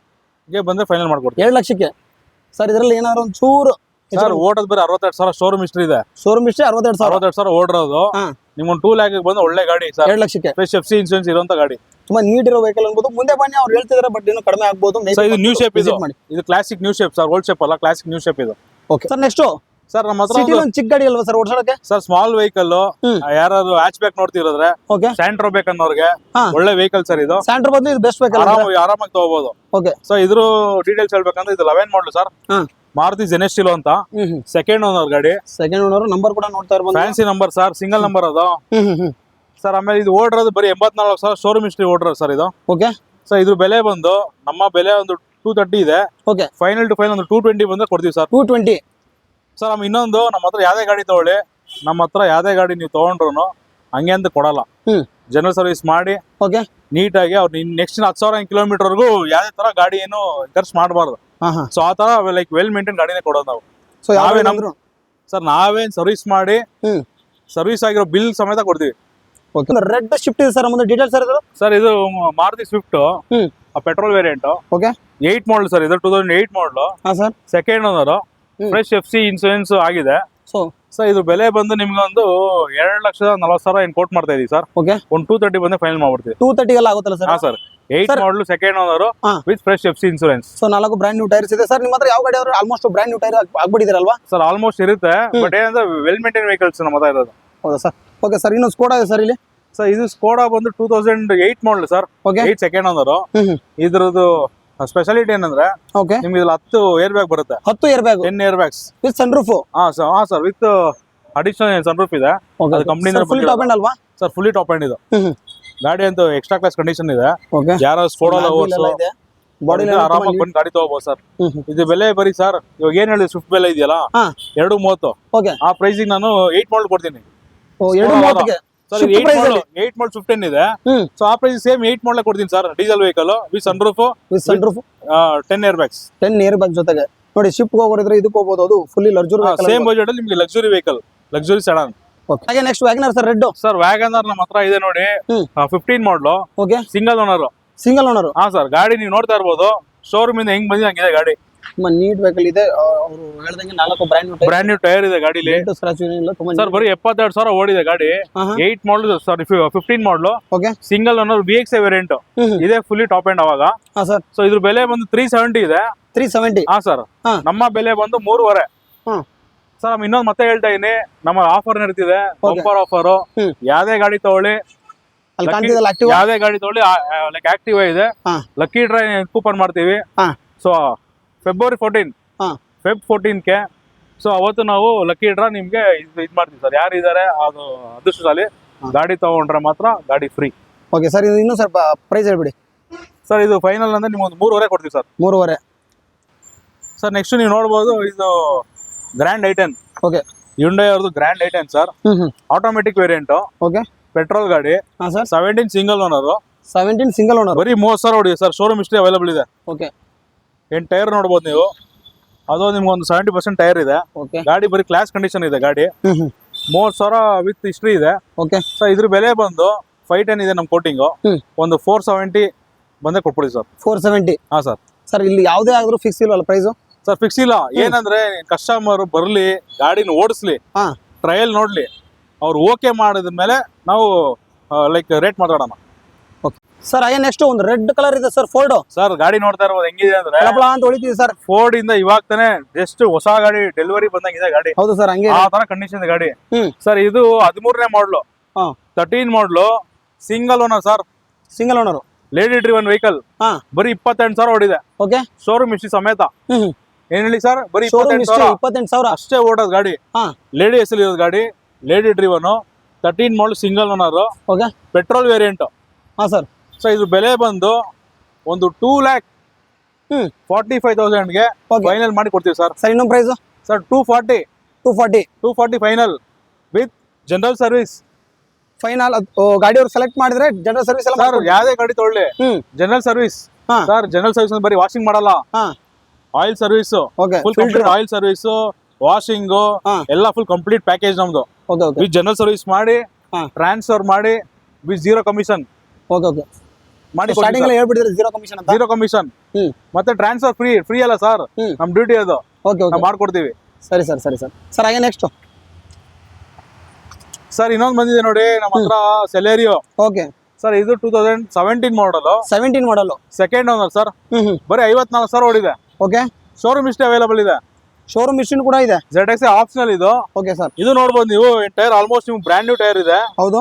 ಗೆ ಬಂದ್ರೆ ಫೈನಲ್ ಮಾಡ್ಕೊಡ್ತೀವಿ. 2 ಲಕ್ಷಕ್ಕೆ ಸರ್. ಇದರಲ್ಲಿ ಏನಾದ್ರು ಒಂದು ಚೂರು ಸರ್ ಓಡೋದು ಬರೀ 62,000 ಶೋರೂಮ್ ಹಿಸ್ಟ್ರಿ ಇದೆ. Showroom history 62,000 ಓಡಿರೋದು. ನಿಮ್ಗೊಂದು 2 ಲ್ಯಾಕ್ ಬಂದು ಒಳ್ಳೆ ಗಾಡಿ ಸರ್. 2 ಲಕ್ಷಕ್ಕೆ ಫ್ರೆಶ್ FC ಇನ್ಸೂರೆನ್ಸ್ ಇರುವಂತ ಗಾಡಿ. ತುಂಬಾ ನೀಟ್ ಇರೋ ವೆಹಿಕಲ್ ಅನ್ಬೋದು. ಮುಂದೆ ಬನ್ನಿ, ಅವ್ರು ಹೇಳ್ತಿದಾರೆ ಬಟ್ ಇನ್ನೂ ಕಡಿಮೆ ಆಗ್ಬೋದು. ಇದು ನ್ಯೂ ಶೇಪ್, ಇದು classic new shape sir, old shape ಅಲ್ಲ, ಕ್ಲಾಸಿಕ್ ನ್ಯೂ ಶೇಪ್ ಇದು. Okay sir. ನೆಕ್ಸ್ಟ್ ಸರ್ ನಮ್ಮ ಹತ್ರ ಒಂದು ಚಿಕ್ಕ ಗಾಡಿ ಅಲ್ವಾ ಸರ್ ಓಡಿಸೋಕೆ? ಸರ್ ಸ್ಮಾಲ್ ವೆಹಿಕಲ್, ಯಾರಾದ್ರು ಹ್ಯಾಚ್ ಬ್ಯಾಕ್ ನೋಡ್ತಿರೋದ್ರೆ, ಸ್ಯಾಂಟ್ರೋ ಬೇಕನ್ನೋರ್ಗೆ ಒಳ್ಳೆ ವೆಹಿಕಲ್ ಸರ್ ಇದು. ಸ್ಯಾಂಟ್ರೋ ಬಂದು ಇದು ಬೆಸ್ಟ್ ವೆಹಿಕಲ್, ಆರಾಮಾಗಿ ತಗೋಬಹುದು. ಓಕೆ. ಸೊ ಇದ್ರ ಡೀಟೇಲ್ಸ್ ಹೇಳ್ಬೇಕಂದ್ರೆ ಇದು 11 ಮಾಡಲು ಸರ್, ಮಾರುತಿ ಜೆನೆಸ್ಟಿಲೋ ಅಂತ, ಸೆಕೆಂಡ್ ಓನರ್ ಗಾಡಿ. Second owner. ನಂಬರ್ ಕೂಡ ನೋಡ್ತಾ ಇರ್ಬೋದು, fancy number sir, single number ಅದು ಸರ್. ಆಮೇಲೆ ಇದು ಓಡಿರೋದು ಬರೀ 84,000 ಶೋರೂಮ್ ಹಿಸ್ಟ್ರಿ ಓಡಿರೋದು ಸರ್ ಇದು. ಓಕೆ. ಸೊ ಇದ್ರ ಬೆಲೆ ಬಂದು ನಮ್ಮ ಬೆಲೆ ಒಂದು 230 ಇದೆ. ಓಕೆ. ಫೈನಲ್ ಟು ಫೈನಲ್ ಒಂದು 220 ಬಂದ್ರೆ ಕೊಡ್ತೀವಿ ಸರ್. 220 ಸರ್. ಇನ್ನೊಂದು, ನಮ್ಮ ಹತ್ರ ಯಾವ್ದೇ ಗಾಡಿ ತಗೊಳ್ಳಿ, ನಮ್ಮ ಹತ್ರ ಯಾವ್ದೇ ಗಾಡಿ ನೀವು ತಗೊಂಡ್ರು ಹಂಗೆ ಅಂತ ಕೊಡಲ್ಲ. ಜನರಲ್ ಸರ್ವಿಸ್ ಮಾಡಿ ನೀಟಾಗಿ ಅವ್ರು ನೆಕ್ಸ್ಟ್ 10,000 ಕಿಲೋಮೀಟರ್ವರೆಗೂ ಯಾವ್ದೇ ತರ ಗಾಡಿ ಏನು ಖರ್ಚು ಮಾಡಬಾರ್ದು. ಸೊ ಆ ತರ ಲೈಕ್ ವೆಲ್ ಮೇಂಟೈನ್ ಗಾಡಿನೇ ಕೊಡೋದು ನಾವು. ಸರ್ ನಾವೇನ್ ಸರ್ವಿಸ್ ಮಾಡಿ ಸರ್ವಿಸ್ ಆಗಿರೋ ಬಿಲ್ ಸಮೇತ ಕೊಡ್ತೀವಿ. ರೆಡ್ ಶಿಫ್ಟ್ ಇದೆ ಸರ್, ಮುಂದೆ ಡೀಟೇಲ್ಸ್ ಸರ್. ಇದು Maruti Swift petrol variant. Okay. 8 ಮಾಡಲ್ ಸರ್, ಇದು 2008 ಮಾಡಲು. Second owner, fresh FC insurance ಆಗಿದೆ. ಸೊ ಇದ್ರ ಬೆಲೆ ಬಂದು ನಿಮ್ಗೆ ಒಂದು 2,40,000 ಏನ್ ಕೋಟ್ ಮಾಡ್ತಾ ಇದೀವಿ ಸರ್. ಓಕೆ. ಒಂದು 230 ಬಂದ್ರೆ ಫೈನಲ್ ಮಾಡ್ಬಿಡ್ತೀವಿ. 230 ಎಲ್ಲ ಆಗುತ್ತಲ್ಲ ಸರ್? ಹಾ ಸರ್. 8 ಮಾಡಲು, second owner with fresh FC insurance. So 4 brand new tyres ಇದೆ ಸರ್. ನಿಮ್ಮ ಹತ್ರ ಯಾವ ಗಾಡಿ ಆದ್ರೂ ಆಲ್ಮೋಸ್ಟ್ ಬ್ರಾಂಡ್ ನ್ಯೂ ಟೈರ್ ಆಗ್ಬಿಟ್ಟಿದಾರಲ್ವಾ? ಸರ್ ಆಲ್ಮೋಸ್ಟ್ ಇರುತ್ತೆ, ಬಟ್ ಏನಂದ್ರೆ ವೆಲ್ ಮೇಂಟೈನ್ ವೆಹಿಕಲ್ಸ್ ನಮ್ಮ ಹತ್ರ ಇರೋದು. ಹೌದಾ ಸರ್? Okay sir. ಇನ್ನೊಂದು ಸ್ಕೋಡಾ ಇದೆ ಸರ್ ಇಲ್ಲಿ. ಸರ್ ಇದು ಸ್ಕೋಡಾ ಬಂದು 2008 ಮಾಡಲು ಸರ್. 8 second owner. ಇದ್ರದ್ದು ಸ್ಪೆಷಾಲಿಟಿ ಏನಂದ್ರೆ ನಿಮ್ಗೆ ಇಲ್ಲಿ 10 ಏರ್ ಬ್ಯಾಗ್ ಬರುತ್ತೆ. 10 air bag, 10 air bags with sunroof. ಹಾ ಸರ್, ವಿತ್ ಅಡಿಷನಲ್ ಸನ್ರೂಫ್ ಇದೆ. ಅದು ಕಂಪನಿಯಿಂದ ಫುಲ್ ಟಾಪ್ ಎಂಡ್ ಅಲ್ವಾ ಸರ್? ಫುಲ್ಲಿ ಟಾಪ್ ಎಂಡ್ ಇದು. ಗಾಡಿ ಅಂತೂ ಎಕ್ಸ್ಟ್ರಾ ಕ್ಲಾಸ್ ಕಂಡೀಷನ್ ಇದೆ. ಯಾರು ಸ್ಕೋಡಾ ಲವರ್ಸ್ ಆರಾಮಾಗಿ ಬಂದು ಗಾಡಿ ತಗೋಬಹುದು ಸರ್. ಇದು ಬೆಲೆ ಬರೀ ಸರ್, ಇವಾಗ ಏನ್ ಹೇಳಿದ್ರೆ ಸ್ವಿಫ್ಟ್ ಬೆಲೆ ಇದೆಯಲ್ಲ 230, ಆ ಪ್ರೈಸಿಗೆ ನಾನು 8 ಮಾಡಲ್ ಕೊಡ್ತೀನಿ ಸರ್. 8 ಮಾಡಲ್ 15 ಇದೆ. ಸೊ ಆ ಪ್ರೈಸ್ ಸೇಮ್ 8 ಮಾಡಲ್ ಕೊಡ್ತೀನಿ sir. Diesel vehicle with sunroof, 10 air bags. 10 air bag ಜೊತೆಗೆ ನೋಡಿ ಶಿಫ್ಟ್ ಹೋಗೋರಿದ್ರೆ ಇದಕ್ಕೆ ಹೋಗಬಹುದು. ಅದು fully luxury vehicle. Same budget ಅಲ್ಲಿ ನಿಮಗೆ ಲಕ್ಸುರಿ ವೆಹಿಕಲ್, ಲಕ್ಸುರಿ ಸೆಡಾನ್. ಹಾಗೆ next Wagon R sir, red sir. Wagon R ನಮ್ಮ ಹತ್ರ ಇದೆ ನೋಡಿ, 15 ಮಾಡಲು. ಓಕೆ. Single owner. ಹಾ ಸರ್. ಗಾಡಿ ನೀವು ನೋಡ್ತಾ ಇರ್ಬೋದು, ಶೋರೂಮ್ ಇಂದ ಹೆಂಗ್ ಬಂದಿದೆ ಹಂಗಿದೆ ಗಾಡಿ. ತುಂಬಾ ನೀಟ್ ವೆಹಿಕಲ್ ಇದೆ. ಅವರು ಹೇಳ್ದಂಗೆ 4 ಬ್ರಾಂಡ್ ನ್ಯೂ ಟೈರ್ ಇದೆ ಗಾಡಿಲಿ. ಸರ್ ಬರೀ 72,000 ಓಡಿದೆ ಗಾಡಿ. 8 ಮಾಡಲ್ ಸಾರಿ 15 model. Okay. Single owner VXI variant ಇದೆ, ಫುಲ್ಲಿ ಟಾಪ್ ಎಂಡ್ ಅವಾಗ. ಹಾ ಸರ್. ಸೊ ಇದ್ರ ಬೆಲೆ ಬಂದು 370 ಇದೆ. 370. ಹಾ ಸರ್. ನಮ್ಮ ಬೆಲೆ ಬಂದು 3.5. ಸರ್ ಇನ್ನೊಂದು ಮತ್ತೆ ಹೇಳ್ತಾ ಇದೀನಿ, ನಮ್ಮ ಆಫರ್ ನಡೀತಿದೆ, ಬಂಪರ್ ಆಫರ್. ಯಾವ್ದೇ ಗಾಡಿ ತಗೊಳ್ಳಿ, ಯಾವ್ದೇ ಗಾಡಿ ತಗೊಳ್ಳಿ, ಲೈಕ್ ಆಕ್ಟಿವ್ ಇದೆ, ಲಕ್ಕಿ ಡ್ರೈ ಕೂಪನ್ ಮಾಡ್ತೀವಿ. ಸೊ ಫೆಬ್ರವರಿ 14 ಫೆಬ್ 14ಗೆ. ಸೊ ಅವತ್ತು ನಾವು ಲಕ್ಕಿ ಡ್ರಾ ನಿಮ್ಗೆ ಇದು ಮಾಡ್ತೀವಿ ಸರ್. ಯಾರಿದ್ದಾರೆ ಅದು ಅದೃಷ್ಟದಲ್ಲಿ ಗಾಡಿ ತಗೊಂಡ್ರೆ ಮಾತ್ರ ಗಾಡಿ ಫ್ರೀ. Okay sir. ಇದು ಇನ್ನೂ ಸ್ವಲ್ಪ ಪ್ರೈಸ್ ಹೇಳ್ಬಿಡಿ ಸರ್. ಇದು ಫೈನಲ್ ಅಂದ್ರೆ ನಿಮ್ಗೆ 3.5 ಕೊಡ್ತೀವಿ ಸರ್. 3.5 ಸರ್. ನೆಕ್ಸ್ಟ್ ನೀವು ನೋಡ್ಬೋದು, ಇದು ಗ್ರ್ಯಾಂಡ್ i10. ಓಕೆ. ಹ್ಯುಂಡೈ ಅವ್ರದ್ದು grand i10 sir. Automatic variant. Okay. Petrol ಗಾಡಿ. ಹಾ sir 17 single owner. 17 single owner. ಬರೀ 30,000 ಹೊಡಿದೆ ಸರ್. ಶೋರೂಮ್ ಹಿಸ್ಟ್ರಿ ಅವೈಲೇಬಲ್ ಇದೆ. ಓಕೆ. ಏನ್ ಟೈರ್ ನೋಡ್ಬೋದು ನೀವು, ಅದು ನಿಮ್ಗೆ ಒಂದು 70% ಟೈರ್ ಇದೆ. ಓಕೆ. ಗಾಡಿ ಬರೀ ಕ್ಲಾಸ್ ಕಂಡೀಷನ್ ಇದೆ ಗಾಡಿ. 30,000 ವಿತ್ ಹಿಸ್ಟ್ರಿ ಇದೆ. ಓಕೆ. ಸೊ ಇದ್ರ ಬೆಲೆ ಬಂದು 510 ಇದೆ ನಮ್ ಕೋಟಿಂಗು. ಒಂದು 470 ಬಂದೇ ಕೊಟ್ಬಿಡಿ ಸರ್. 470. ಹಾ ಸರ್. ಸರ್ ಇಲ್ಲಿ ಯಾವುದೇ ಆದ್ರೂ ಫಿಕ್ಸ್ ಇಲ್ವಲ್ಲ ಪ್ರೈಸು? ಸರ್ ಫಿಕ್ಸ್ ಇಲ್ಲ. ಏನಂದ್ರೆ ಕಸ್ಟಮರ್ ಬರ್ಲಿ, ಗಾಡಿನ ಓಡಿಸ್ಲಿ, ಹಾ ಟ್ರಯಲ್ ನೋಡ್ಲಿ, ಅವ್ರು ಓಕೆ ಮಾಡಿದ ಮೇಲೆ ನಾವು ಲೈಕ್ ರೇಟ್ ಮಾತಾಡೋಣ. Okay sir. ಹಾಗೆ ನೆಕ್ಸ್ಟ್ ಒಂದು ರೆಡ್ ಕಲರ್ ಇದೆ ಸರ್, ಫೋರ್ಡ್. ಸರ್ ಗಾಡಿ ನೋಡ್ತಾ ಇರ್ಬೋದು ಹೆಂಗಿದೆ ಅಂದ್ರೆ ಅಂತ ಹೊಳಿತೀವಿ ಸರ್. ಫೋರ್ಡ್ ಇಂದ ಇವಾಗ ತಾನೆ ಜಸ್ಟ್ ಹೊಸ ಗಾಡಿ ಡೆಲಿವರಿ ಬಂದಂಗಿದೆ ಗಾಡಿ. ಹೌದು ಸರ್, ಹಂಗೆ ಆ ತರ ಕಂಡೀಷನ್ ಇದೆ ಗಾಡಿ. ಸರ್ ಇದು 13ನೇ ಮಾಡಲು, 13 ಮಾಡಲು, single owner sir. Single owner, lady driven vehicle. ಬರೀ 28,000 ಹೊಡಿದೆ. ಓಕೆ. ಶೋರೂಮ್ ಹಿಸ್ಟ್ರಿ ಸಮೇತ. ಏನ್ ಹೇಳಿ ಸರ್, ಬರೀ 28,000 ಅಷ್ಟೇ ಓಡೋದು ಗಾಡಿ. ಲೇಡಿ ಹೆಸರು ಇರೋದು ಗಾಡಿ, lady driven, 13 model, single owner, okay, petrol variant. ಹಾ ಸರ್. ಸೊ ಇದ್ರ ಬೆಲೆ ಬಂದು ಒಂದು 2,45,000 ಗೆ ಫೈನಲ್ ಮಾಡಿ ಕೊಡ್ತೀವಿ ಸರ್. ಸರ್ ಇನ್ನೊಂದು price sir 240 final with general service. Final ಗಾಡಿಯವ್ರು ಸೆಲೆಕ್ಟ್ ಮಾಡಿದ್ರೆ ಜನರಲ್ ಸರ್ವಿಸ್ ಎಲ್ಲ ಸರ್ ಯಾವ್ದೇ ಗಾಡಿ ತೊಗೊಳ್ಳಿ general service. Sir general service ಬರೀ ವಾಷಿಂಗ್ ಮಾಡಲ್ಲ, oil service, full complete oil service, washing ಎಲ್ಲ ಫುಲ್ ಕಂಪ್ಲೀಟ್ ಪ್ಯಾಕೇಜ್ ನಮ್ದು. ವಿತ್ ಜನರಲ್ ಸರ್ವಿಸ್ ಮಾಡಿ, ಟ್ರಾನ್ಸ್ಫರ್ ಮಾಡಿ, ವಿತ್ 0 ಕಮಿಷನ್ ಮಾಡಿ ಹೇಳ್ಬಿಟ್ಟಿದ್ರೆ 0 ಕಮಿಷನ್ ಅಂತ. 0 ಕಮಿಷನ್ ಮತ್ತೆ ಟ್ರಾನ್ಸ್ಫರ್ ಫ್ರೀ ಅಲ್ಲ ಸರ್, ನಮ್ ಡ್ಯೂಟಿ ಅದು. ಮಾಡ್ಕೊಡ್ತೀವಿ. ಸರಿ ಸರ್, ಸರಿ ಸರ್. ಸರ್ ಹಾಗೆ ನೆಕ್ಸ್ಟ್ ಸರ್ ಇನ್ನೊಂದು ಬಂದಿದೆ ನೋಡಿ ನಮ್ಮ ಹತ್ರ, ಸೆಲೆರಿಯೋ. ಓಕೆ ಸರ್ ಇದು 2017 ಮಾಡಲ್. 17 ಮಾಡಲ್, ಸೆಕೆಂಡ್ ಓನರ್ ಸರ್. ಬರೀ 54,000 ಓಡಿದೆ. ಓಕೆ. ಶೋರೂಮ್ ಹಿಸ್ಟ್ರಿ ಅವೈಲೇಬಲ್ ಇದೆ. ಶೋರೂಮ್ ಮಿಷಿನ್ ಕೂಡ ಇದೆ. ZX ಆಪ್ಷನಲ್ ಇದು. Okay sir. ಇದು ನೋಡ್ಬೋದು ನೀವು, ಟೈರ್ ಆಲ್ಮೋಸ್ಟ್ ನಿಮ್ಗೆ ಬ್ರ್ಯಾಂಡ್ ನ್ಯೂ ಟೈರ್ ಇದೆ. ಹೌದು.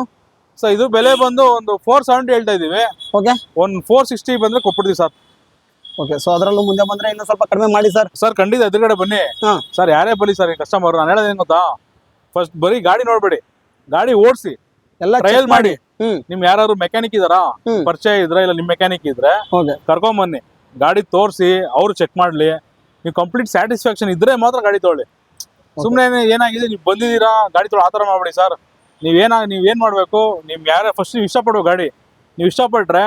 ಸೊ ಇದು ಬೆಲೆ ಬಂದು ಒಂದು 470 ಹೇಳ್ತಾ ಇದೀವಿ. ಓಕೆ. ಒಂದು 460 ಬಂದ್ರೆ ಕೊಟ್ಬಿಡ್ತೀವಿ ಸರ್. ಓಕೆ. ಸೊ ಅದರಲ್ಲೂ ಮುಂದೆ ಬಂದ್ರೆ ಇನ್ನೂ ಸ್ವಲ್ಪ ಕಡಿಮೆ ಮಾಡಿ ಸರ್. ಸರ್ ಖಂಡಿತ ಎದುರುಗಡೆ ಬನ್ನಿ ಸರ್, ಯಾರೇ ಬನ್ನಿ ಸರ್. ಕಸ್ಟಮರ್ ನಾನು ಹೇಳೋದೇನು ಗೊತ್ತಾ, ಫಸ್ಟ್ ಬರೀ ಗಾಡಿ ನೋಡ್ಬೇಡಿ, ಗಾಡಿ ಓಡಿಸಿ ಎಲ್ಲ ಟ್ರಯಲ್ ಮಾಡಿ. ನಿಮ್ ಯಾರು ಮೆಕ್ಯಾನಿಕ್ ಇದಾರಾ, ಪರಿಚಯ ಇದ್ರೆ, ಇಲ್ಲ ನಿಮ್ ಮೆಕ್ಯಾನಿಕ್ ಇದ್ರೆ ಕರ್ಕೊಂಡ್ ಬನ್ನಿ, ಗಾಡಿ ತೋರಿಸಿ ಅವ್ರು ಚೆಕ್ ಮಾಡ್ಲಿ. ನೀವು ಕಂಪ್ಲೀಟ್ ಸ್ಯಾಟಿಸ್ಫ್ಯಾಕ್ಷನ್ ಇದ್ರೆ ಮಾತ್ರ ಗಾಡಿ ತೊಗೊಳ್ಳಿ. ಸುಮ್ಮನೆ ಏನಾಗಿದೆ ನೀವು ಬಂದಿದ್ದೀರಾ ಗಾಡಿ ತೊಗೊಳ್ಳಿ ಆ ಥರ ಮಾಡ್ಬೇಡಿ ಸರ್. ನೀವೇನ್ ಮಾಡ್ಬೇಕು, ನಿಮ್ ಯಾರೇ ಫಸ್ಟ್ ನೀವು ಇಷ್ಟಪಡುವ ಗಾಡಿ, ನೀವು ಇಷ್ಟಪಟ್ರೆ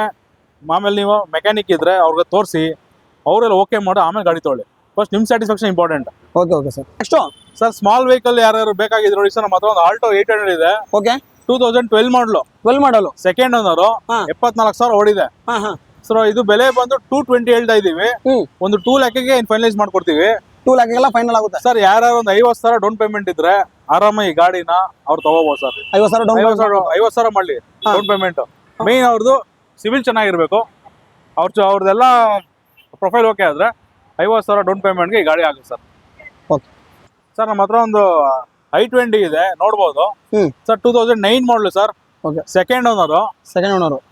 ಆಮೇಲೆ ನೀವು ಮೆಕ್ಯಾನಿಕ್ ಇದ್ರೆ ಅವ್ರಿಗೆ ತೋರಿಸಿ, ಅವರೆಲ್ಲ ಓಕೆ ಮಾಡಿ ಆಮೇಲೆ ಗಾಡಿ ತೊಗೊಳ್ಳಿ. ಫಸ್ಟ್ ನಿಮ್ satisfaction important. Okay okay sir. ಎಷ್ಟು ಸರ್ ಸ್ಮಾಲ್ ವೆಹಿಕಲ್ ಯಾರು ಬೇಕಾಗಿದ್ರು ನೋಡಿ ಸರ್, ನಮ್ಮ ಹತ್ರ ಒಂದು ಆಲ್ಟೋ 800 ಇದೆ. ಓಕೆ. 2012 ಮಾಡಲು, ಸೆಕೆಂಡ್ ಓನರ್, 74,000 ಓಡಿದೆ. ಸೊ ಇದು ಬೆಲೆ ಬಂದು 220 ಹೇಳ್ತಾ ಇದೀವಿ. ಒಂದು 2 lakhಗೆ ಫೈನಲೈಸ್ ಮಾಡ್ಕೊಡ್ತೀವಿ. 2 lakhಗೆಲ್ಲ ಫೈನಲ್ ಆಗುತ್ತೆ ಸರ್. ಯಾರು ಒಂದು 50,000 ಡೌನ್ ಪೇಮೆಂಟ್ ಇದ್ರೆ ಆರಾಮಾಗಿ ಗಾಡಿನ ಅವ್ರು ತಗೋಬಹುದು ಸರ್. 50,000 ಮಾಡ್ಲಿ ಡೌನ್ ಪೇಮೆಂಟ್. ಮೇನ್ ಅವ್ರದ್ದು ಸಿವಿಲ್ ಚೆನ್ನಾಗಿರ್ಬೇಕು, ಅವ್ರದ್ದೆಲ್ಲ ಪ್ರೊಫೈಲ್ ಓಕೆ ಆದ್ರೆ 50,000 ಡೌನ್ ಪೇಮೆಂಟ್ಗೆ ಈ ಗಾಡಿ ಆಗುತ್ತೆ ಸರ್. Okay sir. ನಮ್ಮ ಹತ್ರ ಒಂದು i20 ಇದೆ, ನೋಡ್ಬೋದು ಸರ್. 2009 ಮಾಡಲು ಸರ್. Second owner.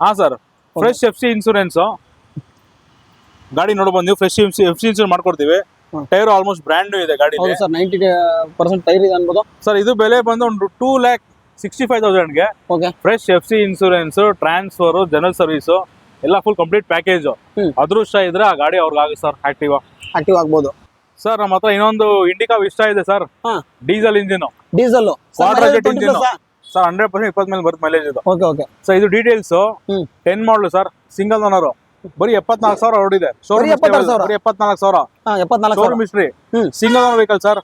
ಹಾ ಸರ್. ಫ್ರೆಶ್ FC ಇನ್ಸೂರೆನ್ಸ್ ಗಾಡಿ ನೋಡ್ಬೋದು ನೀವು. ಫ್ರೆಶ್ FC ಇನ್ಸೂರೆನ್ಸ್ ಮಾಡ್ಕೊಡ್ತೀವಿ. ಟೈರ್ ಆಲ್ಮೋಸ್ಟ್ ಬ್ರ್ಯಾಂಡ್ ನ್ಯೂ ಇದೆ ಗಾಡಿ. 90% ಟೈರ್ ಇದೆ ಅನ್ಬೋದು ಸರ್. ಇದು ಬೆಲೆ ಬಂದು ಒಂದು 2,65,000ಗೆ fresh FC insurance, transfer, general service ಎಲ್ಲ ಫುಲ್ ಕಂಪ್ಲೀಟ್ ಪ್ಯಾಕೇಜ್. ಅದೃಷ್ಟ ಇದ್ರೆ ಆ ಗಾಡಿ ಅವ್ರಿಗೆ ಆಗುತ್ತೆ ಸರ್. ಆಕ್ಟಿವ್ ಆಗ್ಬೋದು ಸರ್. ನಮ್ಮ ಹತ್ರ ಇನ್ನೊಂದು ಇಂಡಿಕಾ ವಿಸ್ಟಾ ಇದೆ sir. Diesel engine, diesel engine sir. 100% 20 ಮೇಲೆ ಬರುತ್ತೆ ಮೈಲೇಜ್ ಇದು. ಸೊ ಇದು ಡೀಟೇಲ್ಸ್ 10 ಮಾಡಲು ಸರ್. ಸಿಂಗಲ್ ಓನರ್, ಬರೀ 74,000 ಓಡಿದೆ. Showroom 74,000 showroom history. Single owner vehicle sir.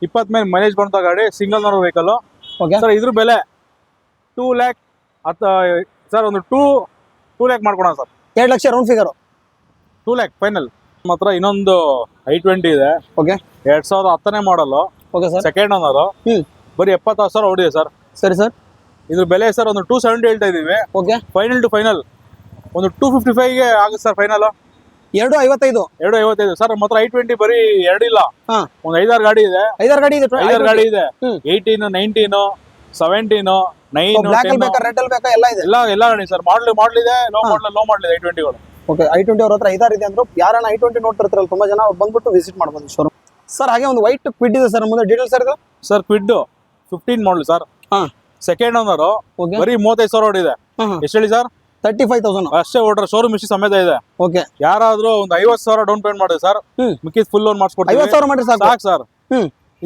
20 ಮೇಲೆ ಮೈಲೇಜ್ ಬಂತ ಗಾಡಿ, ಸಿಂಗಲ್ ಓನರ್ ವೆಹಿಕಲ್ ಸರ್. ಇದ್ರ ಬೆಲೆ 2 lakh ಸರ್. ಒಂದು 2 lakh ಮಾಡ್ಕೊಣ ಸರ್. 2 ಲಕ್ಷ ರೌಂಡ್ ಫಿಗರ್. 2 lakh final. ನಮ್ಮ ಹತ್ರ ಇನ್ನೊಂದು i20 ಇದೆ. 2010 ಮಾಡಲು, ಸೆಕೆಂಡ್ ಓನರ್, ಬರೀ 76,000 ಓಡಿದೆ ಸರ್. ಸರಿ ಸರ್. ಇದ್ರ ಬೆಲೆ ಸರ್ ಒಂದು 270 ಹೇಳ್ತಾ ಇದೀವಿ. ಫೈನಲ್ ಟು ಫೈನಲ್ ಒಂದು 255ಗೆ ಆಗುತ್ತೆ ಸರ್. Final 255 sir. ನಮ್ಮ ಹತ್ರ i20 ಬರೀ 2 ಇಲ್ಲ, ಒಂದು 5-6 ಗಾಡಿ ಇದೆ. 5 ಗಾಡಿ ಇದೆ. 18, 19, 17, 9, ಎಲ್ಲ ಗಾಡಿ ಸರ್. ಮಾಡಲ್ ಇದೆ, ಲೋ ಮಾಡಲ್ ಇದೆ i20ಗಳು. ಓಕೆ. i20 ಅವ್ರ ಹತ್ರ 5 ಇದೆ ಅಂದ್ರು. ಯಾರನ್ನ i20 ನೋಡ್ತಿರ್ತಾರಲ್ಲ ತುಂಬಾ ಜನ, ಅವ್ರು ಬಂದ್ಬಿಟ್ಟು ವಿಸಿಟ್ ಮಾಡ್ಬೋದು ಶೋರೂಮ್. ಸರ್ ಹಾಗೆ ಒಂದು ವೈಟ್ ಕ್ವಿಡ್ ಇದೆ ಸರ್. ಮುಂದೆ ಡೀಟೇಲ್ಸ್ ಸರ್. ಇದು sir Kwid 15 model sir. Second owner, ಬರೀ 35,000 ಓಡಿದೆ. ಎಷ್ಟು ಹೇಳಿ ಸರ್? 35,000 ಅಷ್ಟೇ ಓಡ್ರೆ. ಶೋರೂಮ್ ಹಿಸ್ಟ್ರಿ ಸಮೇತ ಇದೆ. ಓಕೆ. ಯಾರಾದ್ರೂ ಒಂದು 50,000 ಡೌನ್ ಪೇಮೆಂಟ್ ಮಾಡಿದೆ ಸರ್, ಮಿಕ್ಕಿದ್ ಫುಲ್ ಲೋನ್ ಮಾಡಿಸ್ಕೊಡ್ತೀವಿ. 50,000 ಮಾಡಿ ಸಾಕು ಸರ್.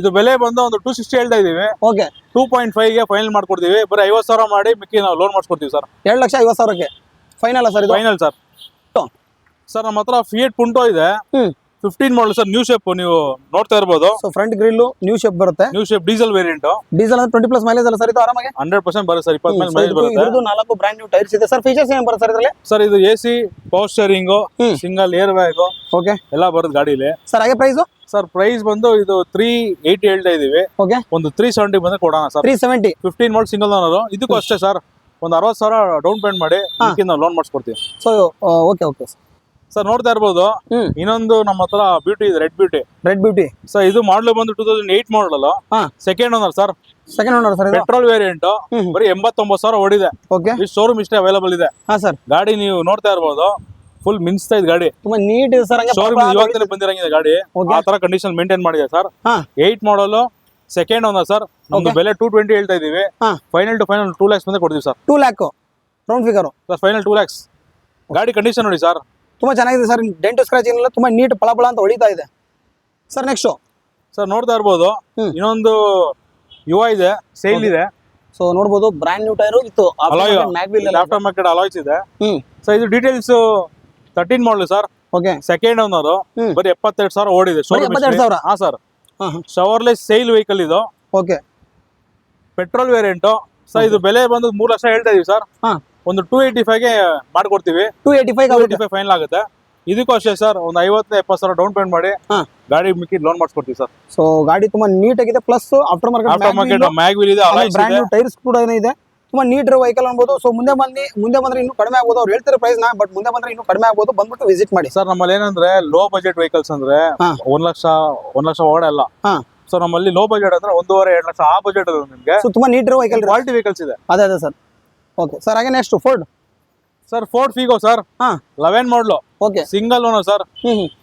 ಇದು ಬೆಲೆ ಬಂದು ಒಂದು 260 ಹೇಳ್ತಾ ಇದೀವಿ. ಓಕೆ 2.5 ಗೆ ಫೈನಲ್ ಮಾಡ್ಕೊಡ್ತೀವಿ. ಬರೀ 50,000 ಮಾಡಿ ಮಿಕ್ಕಿ ನಾವು ಲೋನ್ ಮಾಡಿಸ್ಕೊಡ್ತೀವಿ ಸರ್. 2,50,000ಕ್ಕೆ ಫೈನಲ್ ಸರ್ ಇದು? Final sir. ಸರ್ ನಮ್ಮ ಹತ್ರ ಫಿಯಟ್ ಪುಂಟೋ ಇದೆ, 15 ಮಾಡಲ್ ಸರ್, ನ್ಯೂ ಶೇಪ್, ನೀವು ನೋಡ್ತಾ ಇರ್ಬೋದು. So front grill new shape ಬರುತ್ತೆ, new shape diesel variant. Diesel ಅಂದ್ರೆ 20+ ಮೈಲೇಜ್ ಅಲ್ಲ ಸರ್ ಇದು? ಆರಾಮಾಗಿ 100% ಬರುತ್ತೆ ಸರ್, 20 ಮೈಲೇಜ್ ಬರುತ್ತೆ. ಇದ್ರದ್ದು 4 ಬ್ರ್ಯಾಂಡ್ ನ್ಯೂ ಟೈರ್ಸ್ ಇದೆ ಸರ್. ಫೀಚರ್ಸ್ ಏನು ಬರುತ್ತೆ ಸರ್ ಇದರಲ್ಲಿ? ಸರ್ ಇದು AC, power steering, single air bag, okay ಎಲ್ಲ ಬರುತ್ತೆ ಗಾಡಿಲಿ. ಸರ್ ಹಾಗೆ ಪ್ರೈಸ್? ಸರ್ ಪ್ರೈಸ್ ಬಂದು ಇದು 380 ಹೇಳ್ತಾ ಇದೀವಿ. ಓಕೆ ಒಂದು 370 ಬಂದ್ರೆ ಕೊಡೋಣ ಸರ್. 370. 15 ಮಾಡಲ್ ಸಿಂಗಲ್ ಓನರ್. ಇದಕ್ಕೂ ಅಷ್ಟೇ ಸರ್, ಒಂದು 60,000 ಡೌನ್ ಪೇಮೆಂಟ್ ಮಾಡಿ ನಾವು ಲೋನ್ ಮಾಡಿಸ್ಕೊಡ್ತೀವಿ. ಸೊ ಓಕೆ ಓಕೆ ಸರ್ ನೋಡ್ತಾ ಇರ್ಬೋದು. ಇನ್ನೊಂದು ನಮ್ಮ ಹತ್ರ ಬ್ಯೂಟಿ ಇದೆ, ರೆಡ್ ಬ್ಯೂಟಿ. ಸರ್ ಇದು ಮಾಡಲ್ ಬಂದು 2008 model, second owner sir. Second owner sir. Petrol variant, ಬರೀ 89,000 ಓಡಿದೆ. ಓಕೆ ಈ ಶೋರೂಮ್ ಇಷ್ಟೇ ಅವೈಲೇಬಲ್ ಇದೆ. ಹಾ ಸರ್. ಗಾಡಿ ನೀವು ನೋಡ್ತಾ ಇರ್ಬೋದು, ಫುಲ್ ಮಿನ್ಸ್ತಾ ಇದೆ ಗಾಡಿ. ತುಂಬಾ ನೀಟ್ ಇದೆ ಸರ್. ಶೋರೂಮ್ ಇವಾಗಲೇ ಬಂದಿರಂಗಿದೆ ಗಾಡಿ, ಆ ತರ ಕಂಡೀಷನ್ ಮೇಂಟೈನ್ ಮಾಡಿದೆ ಸರ್. 8 ಮಾಡಲ್, ಸೆಕೆಂಡ್ ಓನರ್ ಸರ್. ನಮ್ದು ಬೆಲೆ 220 ಹೇಳ್ತಾ ಇದೀವಿ. ಫೈನಲ್ ಟು ಫೈನಲ್ 2 lakhs ಬಂದ್ರೆ ಕೊಡ್ತೀವಿ sir. 2 lakh round figure sir, final 2 lakhs. ಗಾಡಿ ಕಂಡೀಷನ್ ನೋಡಿ ಸರ್, ತುಂಬಾ ಚೆನ್ನಾಗಿದೆ ಸರ್. ಡೆಂಟ್ ಸ್ಕ್ರಾಚ್ ಏನಿಲ್ಲ, ತುಂಬಾ ನೀಟ್ ಪಳ ಅಂತ ಹೊಡಿತಾ ಇದೆ ಸರ್. ನೆಕ್ಸ್ಟ್ ಸರ್ ನೋಡ್ತಾ ಇರ್ಬೋದು, ಇನ್ನೊಂದು ಯುವ ಇದೆ, ಸೇಲ್ ಇದೆ. ಸೊ ನೋಡಬಹುದು ಬ್ರಾಂಡ್ ನ್ಯೂ ಟೈರ್ ಇತ್ತು, ಆಫ್ಟರ್ ಮಾರ್ಕೆಟ್ ಅಲಾಯ್ಸ್ ಇದೆ. ಸೊ ಇದು ಡೀಟೇಲ್ಸ್ 13 ಮಾಡಲ್ ಸರ್. ಓಕೆ ಸೆಕೆಂಡ್ ಓನರ್, ಬರೀ 72,000 ಓಡಿದೆ. 72,000? ಹಾ ಸರ್. ಶವರ್ಲೆಸ್ ಸೇಲ್ ವೆಹಿಕಲ್ ಇದು. Okay petrol variant. ಸರ್ ಇದು ಬೆಲೆ ಬಂದು 3 ಲಕ್ಷ ಹೇಳ್ತಾ ಇದೀವಿ ಸರ್. ಒಂದು 285 ಗೆ ಮಾಡ್ಕೊಡ್ತೀವಿ. 285 ಫೈನಲ್ ಆಗುತ್ತೆ. ಇದಕ್ಕೂ ಅಷ್ಟೇ ಸರ್, ಒಂದು 50,000-70,000 ಡೌನ್ ಪೇಮೆಂಟ್ ಮಾಡಿ ಗಾಡಿ ಮಿಕ್ಕಿ ಲೋನ್ ಮಾಡಿಸ್ಕೊಡ್ತೀವಿ ಸರ್. ಸೊ ಗಾಡಿ ತುಂಬಾ ನೀಟ್ ಆಗಿದೆ, plus after market mag wheel ಇದೆ, ಬ್ರಾಂಡ್ ನ್ಯೂ ಟೈರ್ಸ್ ಕೂಡ ಇದೆ. ತುಂಬಾ ನೀಟ್ ಇರೋ ವೆಹಿಕಲ್ ಅನ್ಬೋದು. ಸೊ ಮುಂದೆ ಬಂದ್ರೆ ಇನ್ನೂ ಕಡಿಮೆ ಆಗ್ಬೋದು. ಅವ್ರು ಹೇಳ್ತಾರೆ ಪ್ರೈಸ್ ಬಟ್ ಮುಂದೆ ಬಂದ್ರೆ ಇನ್ನೂ ಕಡಿಮೆ ಆಗ್ಬೋದು. ಬಂದ್ಬಿಟ್ಟು ವಿಸಿಟ್ ಮಾಡಿ ಸರ್. ನಮ್ಮಲ್ಲಿ ಏನಂದ್ರೆ ಲೋ ಬಜೆಟ್ ವೆಹಿಕಲ್ಸ್ ಅಂದ್ರೆ 1 ಲಕ್ಷ ಓಡಲ್ಲ. ಸೊ ನಮ್ಮಲ್ಲಿ ಲೋ ಬಜೆಟ್ ಅಂದ್ರೆ 1.5-2 ಲಕ್ಷ ಆ ಬಜೆಟ್ ಇದೆ ನಿಮ್ಗೆ. ಸೊ ತುಂಬಾ ನೀಟ್ ಇರೋ ವೆಹಿಕಲ್, ಕ್ವಾಲಿಟಿ ವೆಹಿಕಲ್ಸ್ ಇದೆ. ಅದೇ ಸರ್. Okay sir. ಹಾಗೆ next Ford sir. Ford Figo sir, 11 model. Okay single owner sir,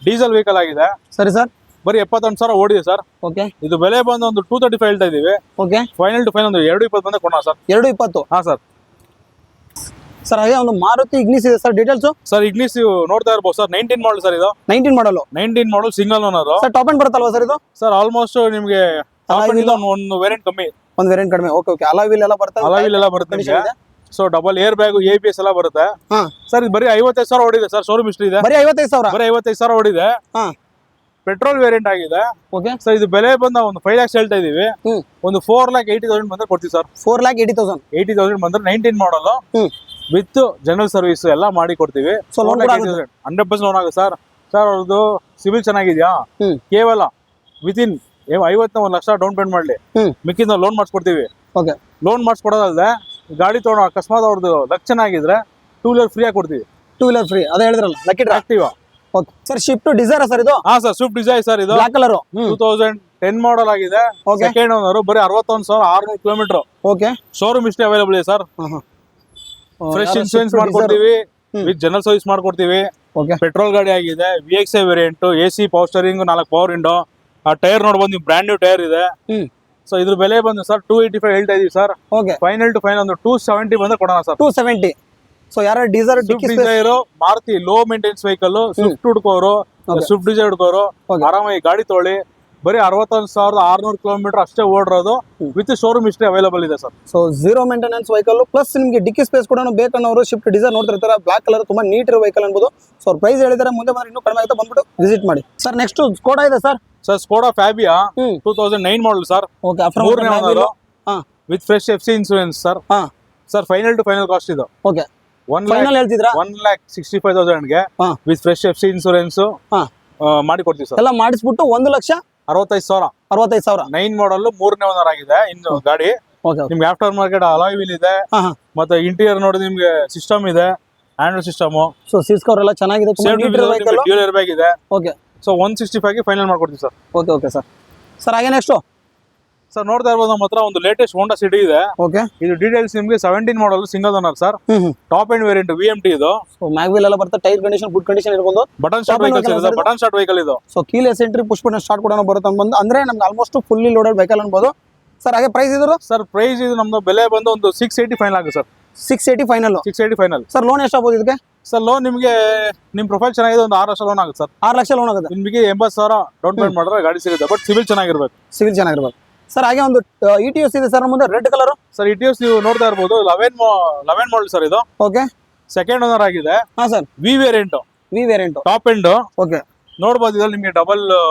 diesel vehicle ಆಗಿದೆ. ಸರಿ ಸರ್. ಬರೀ 71,000 ಓಡಿದೆ ಸರ್. ಓಕೆ ಇದು ಬೆಲೆ ಬಂದು ಒಂದು 235 ಹೇಳ್ತಾ ಇದೀವಿ. ಓಕೆ ಫೈನಲ್ ಟು ಫೈನಲ್ ಒಂದು 220 ಬಂದ್ರೆ ಕೊಡೋಣ ಸರ್. 220? ಹಾ ಸರ್. ಸರ್ ಹಾಗೆ ಒಂದು ಮಾರುತಿ ಇಗ್ನಿಸ್ ಇದೆ ಸರ್. ಡೀಟೇಲ್ಸ್ ಸರ್ ಇಗ್ನಿಸ್ ನೋಡ್ತಾ ಇರ್ಬೋದು ಸರ್. 19 ಮಾಡಲ್ ಸರ್ ಇದು. 19 model. 19 model single owner sir. Top end ಬರುತ್ತಲ್ವಾ ಸರ್ ಇದು? ಸರ್ ಆಲ್ಮೋಸ್ಟ್ ನಿಮ್ಗೆ ಒಂದು ವೇರಿಯಂಟ್ ಕಮ್ಮಿ, ಒಂದು ವೇರಿಯಂಟ್ ಕಡಿಮೆ. Okay okay. ಅಲಾಯ್ ವೀಲ್ ಎಲ್ಲ ಬರುತ್ತೆ, ಅಲಾಯ್ ವೀಲ್ ಎಲ್ಲ ಬರುತ್ತೆ ನಿಮಗೆ. So double air bag, ABS ಎಲ್ಲ ಬರುತ್ತೆ ಸರ್. ಇದು ಬರೀ 55,000 ಓಡಿದೆ ಸರ್. ಶೋರೂಮ್ ಹಿಸ್ಟ್ರಿ ಇದೆ. ಬರೀ 55,000? ಬರೀ 55,000 ಓಡಿದೆ. ಪೆಟ್ರೋಲ್ ವೇರಿಯಂಟ್ ಆಗಿದೆ. Okay sir. ಇದು ಬೆಲೆ ಬಂದ ಒಂದು 5 lakhs ಹೇಳ್ತಾ ಇದೀವಿ. ಒಂದು 4,80,000 ಬಂದ್ರೆ ಕೊಡ್ತೀವಿ ಸರ್. 4,80,000? 80,000 ಬಂದ್ರೆ 19 ಮಾಡಲ್ ವಿತ್ ಜನರಲ್ ಸರ್ವಿಸ್ ಎಲ್ಲ ಮಾಡಿ ಕೊಡ್ತೀವಿ. 100% ಲೋನ್ ಆಗುತ್ತೆ ಸರ್. ಸರ್ ಅವ್ರದ್ದು ಸಿವಿಲ್ ಚೆನ್ನಾಗಿದ್ಯಾ, ಕೇವಲ ವಿತಿನ್ 51 ಲಕ್ಷ ಡೌನ್ ಪೇಮೆಂಟ್ ಮಾಡ್ಲಿ, ಮಿಕ್ಕಿಂದ ಲೋನ್ ಮಾಡಿಸ್ಕೊಡ್ತೀವಿ. ಓಕೆ. ಲೋನ್ ಮಾಡಿಸ್ಕೊಡೋದಲ್ಲದೆ ಗಾಡಿ ತಗೊಂಡು ಅಕಸ್ಮಾತ್ ಅವ್ರದ್ದು ಲಕ್ ಚೆನ್ನಾಗಿದ್ರೆ 2 wheeler ಫ್ರೀ ಆಗಿ ಕೊಡ್ತೀವಿ. 2 wheeler ಫ್ರೀ, ಅದೇ ಹೇಳಿದ್ರಲ್ಲ, lucky Activa. Okay sir. Swift Dzire sir ಇದು? ಹಾ ಸರ್, ಸ್ವಿಫ್ಟ್ ಡಿಸೈರ್ ಸರ್. ಇದು ಬ್ಲಾಕ್ ಕಲರ್, 2010 ಮಾಡಲ್ ಆಗಿದೆ. ಸೆಕೆಂಡ್ ಓನರ್, ಬರೀ 61,600 ಕಿಲೋಮೀಟರ್. ಓಕೆ. ಶೋರೂಮ್ ಇಷ್ಟೇ ಅವೈಲೇಬಲ್ ಇದೆ ಸರ್. ಫ್ರೆಶ್ ಇನ್ಶೂರೆನ್ಸ್ ಮಾಡ್ಕೊಡ್ತೀವಿ, ವಿತ್ ಜನರಲ್ ಸರ್ವಿಸ್ ಮಾಡ್ಕೊಡ್ತೀವಿ. ಪೆಟ್ರೋಲ್ ಗಾಡಿ ಆಗಿದೆ. VXI variant, AC, power steering, 4 power window. ಆ ಟೈರ್ ನೋಡ್ಬೋದು ನೀವು, ಬ್ರಾಂಡ್ ನ್ಯೂ ಟೈರ್ ಇದೆ. ಸೊ ಇದ್ರ ಬೆಲೆ ಬಂದು ಸರ್ 285 ಹೇಳ್ತಾ ಇದೀವಿ sir. Okay. Final to final ಒಂದು 270 ಬಂದ್ರೆ ಕೊಡೋಣ ಸರ್. 270. ಸೊ ಯಾರು Dzire Maruti low maintenance vehicle, Swift ಹುಡ್ಕೋರು, ಸ್ವಿಫ್ಟ್ ಡಿಸೈರ್ ಹುಡ್ಕೋರು ಆರಾಮಾಗಿ ಗಾಡಿ ತೊಗೊಳ್ಳಿ. ಬರೀ 61,600 ಕಿಲೋಮೀಟರ್ ಅಷ್ಟೇ ಓಡಿರೋದು, ವಿತ್ ಶೋರೂಮ್ ಹಿಸ್ಟ್ರಿ ಅವೈಲೇಬಲ್ ಇದೆ sir. So zero maintenance vehicle, plus ನಿಮಗೆ ಡಿಕ್ಕಿ ಸ್ಪೇಸ್ ಕೂಡ ಬೇಕನ್ನೋರು ಶಿಫ್ಟ್ ಡಿಸೈರ್ ನೋಡ್ತಿರ್ತಾರೆ. ಬ್ಲಾಕ್ ಕಲರ್ ತುಂಬಾ ನೀಟ್ ಇರೋ ವೆಹಿಕಲ್ ಅನ್ಬೋದು. ಸೊ ಅವ್ರ ಪ್ರೈಸ್ ಹೇಳಿದ್ರೆ ಮುಂದೆ ಬಂದ್ರೆ ಇನ್ನೂ ಕಡಿಮೆ ಆಗುತ್ತೆ, ಬಂದ್ಬಿಟ್ಟು ವಿಸಿಟ್ ಮಾಡಿ ಸರ್. ನೆಕ್ಸ್ಟ್ ಸ್ಕೋಡಾ ಇದೆ sir. Sir Skoda Fabia 2009 model sir. Okay. With fresh FC insurance sir. Sir final to final cost ಇದು. ಓಕೆ. ಫೈನಲ್ ಹೇಳ್ತಿದ್ರಾ? 1,65,000 ಗೆ ವಿತ್ ಫ್ರೆಶ್ FC ಇನ್ಸೂರೆನ್ಸ್ ಮಾಡಿ ಕೊಡ್ತೀವಿ ಸರ್. ಎಲ್ಲ ಮಾಡಿಸ್ಬಿಟ್ಟು 1,65,000. 65,000. 9 ಮಾಡಲ್, 3ನೇ ಓನರ್ ಆಗಿದೆ ಇನ್ನು ಗಾಡಿ. ನಿಮ್ಗೆ ಆಫ್ಟರ್ ಮಾರ್ಕೆಟ್ ಅಲಾಯ್ ವೀಲ್ ಇದೆ, ಮತ್ತೆ ಇಂಟೀರಿಯರ್ ನೋಡಿ ನಿಮ್ಗೆ ಸಿಸ್ಟಮ್ ಇದೆ, Android system. So seat cover ಎಲ್ಲ ಚೆನ್ನಾಗಿದೆ, ಡ್ಯೂಯಲ್ ಏರ್ ಬ್ಯಾಗ್ ಇದೆ. ಓಕೆ. ಸೊ 165 ಗೆ ಫೈನಲ್ ಮಾಡ್ಕೊಡ್ತೀವಿ sir. Okay okay sir. Sir ಹಾಗೆ ನೆಕ್ಸ್ಟ್ ಸರ್ ನೋಡ್ತಾ ಇರ್ಬೋದು, ನಮ್ಮ ಹತ್ರ ಒಂದು ಲೇಟೆಸ್ಟ್ ಹೋಂಡಾ ಸಿಟಿ ಇದೆ. ಓಕೆ. ಇದು ಡೀಟೇಲ್ಸ್ ನಿಮ್ಗೆ 17 ಮಾಡಲ್ single owner sir. Top end variant VMT ಇದು. ಸೊ ಮ್ಯಾಗ್ ವೀಲ್ ಎಲ್ಲ ಬರುತ್ತೆ, ಟೈರ್ ಕಂಡೀಷನ್ ಗುಡ್ ಕಂಡೀಷನ್ ಇರ್ಬೋದು. ಬಟನ್ ಸ್ಟಾರ್ಟ್ ವೆಹಿಕಲ್ ಇದೆ, ಬಟನ್ ಸ್ಟಾರ್ಟ್ ವೆಹಿಕಲ್ ಇದು. So keyless entry, push button start ಕೂಡ ಬರುತ್ತೆ ಅನ್ಬೋದು. ಅಂದ್ರೆ ನಮ್ಗೆ ಆಲ್ಮೋಸ್ಟ್ ಫುಲ್ಲಿ ಲೋಡೆಡ್ ವೆಹಿಕಲ್ ಅನ್ಬೋದು ಸರ್. ಹಾಗೆ ಪ್ರೈಸ್ ಇದ್ರು ಸರ್? ಪ್ರೈಸ್ ಇದು ನಮ್ದು ಬೆಲೆ ಬಂದು ಒಂದು 680 ಫೈನಲ್ ಆಗುತ್ತೆ sir. 680 final? 680 final sir. Loan ಎಷ್ಟು ಆಗ್ಬೋದು ಇದಕ್ಕೆ? ಸರ್ ಲೋನ್ ನಿಮಗೆ ನಿಮ್ ಪ್ರೊಫೈಲ್ ಚೆನ್ನಾಗಿದೆ, ಒಂದು 6 ಲಕ್ಷ ಲೋನ್ ಆಗುತ್ತೆ ಸರ್. 6 ಲಕ್ಷ ಲೋನ್ ಆಗುತ್ತೆ. ನಿಮಗೆ 80,000 ಡೌನ್ ಪೇಮೆಂಟ್ ಮಾಡಿದ್ರೆ ಗಾಡಿ ಸಿಗುತ್ತೆ. ಬಟ್ ಸಿವಿಲ್ ಚೆನ್ನಾಗಿರ್ಬೇಕು. ಸಿವಿಲ್ ಚೆನ್ನಾಗಿರ್ಬೇಕು ಸರ್. ಹಾಗೆ ಒಂದು ETS ಇದೆ ಸರ್ ಮುಂದೆ, ರೆಡ್ ಕಲರ್. ಸರ್ ETS ನೀವು ನೋಡ್ತಾ ಇರ್ಬೋದು, 11 ಮಾಡಲ್ ಸರ್ ಇದು. ಓಕೆ. ಸೆಕೆಂಡ್ ಓನರ್ ಆಗಿದೆ. ಹಾ sir. V variant top end. Okay. ನೋಡಬಹುದು ಇದ್ರಲ್ಲಿ ನಿಮಗೆ ಡಬಲ್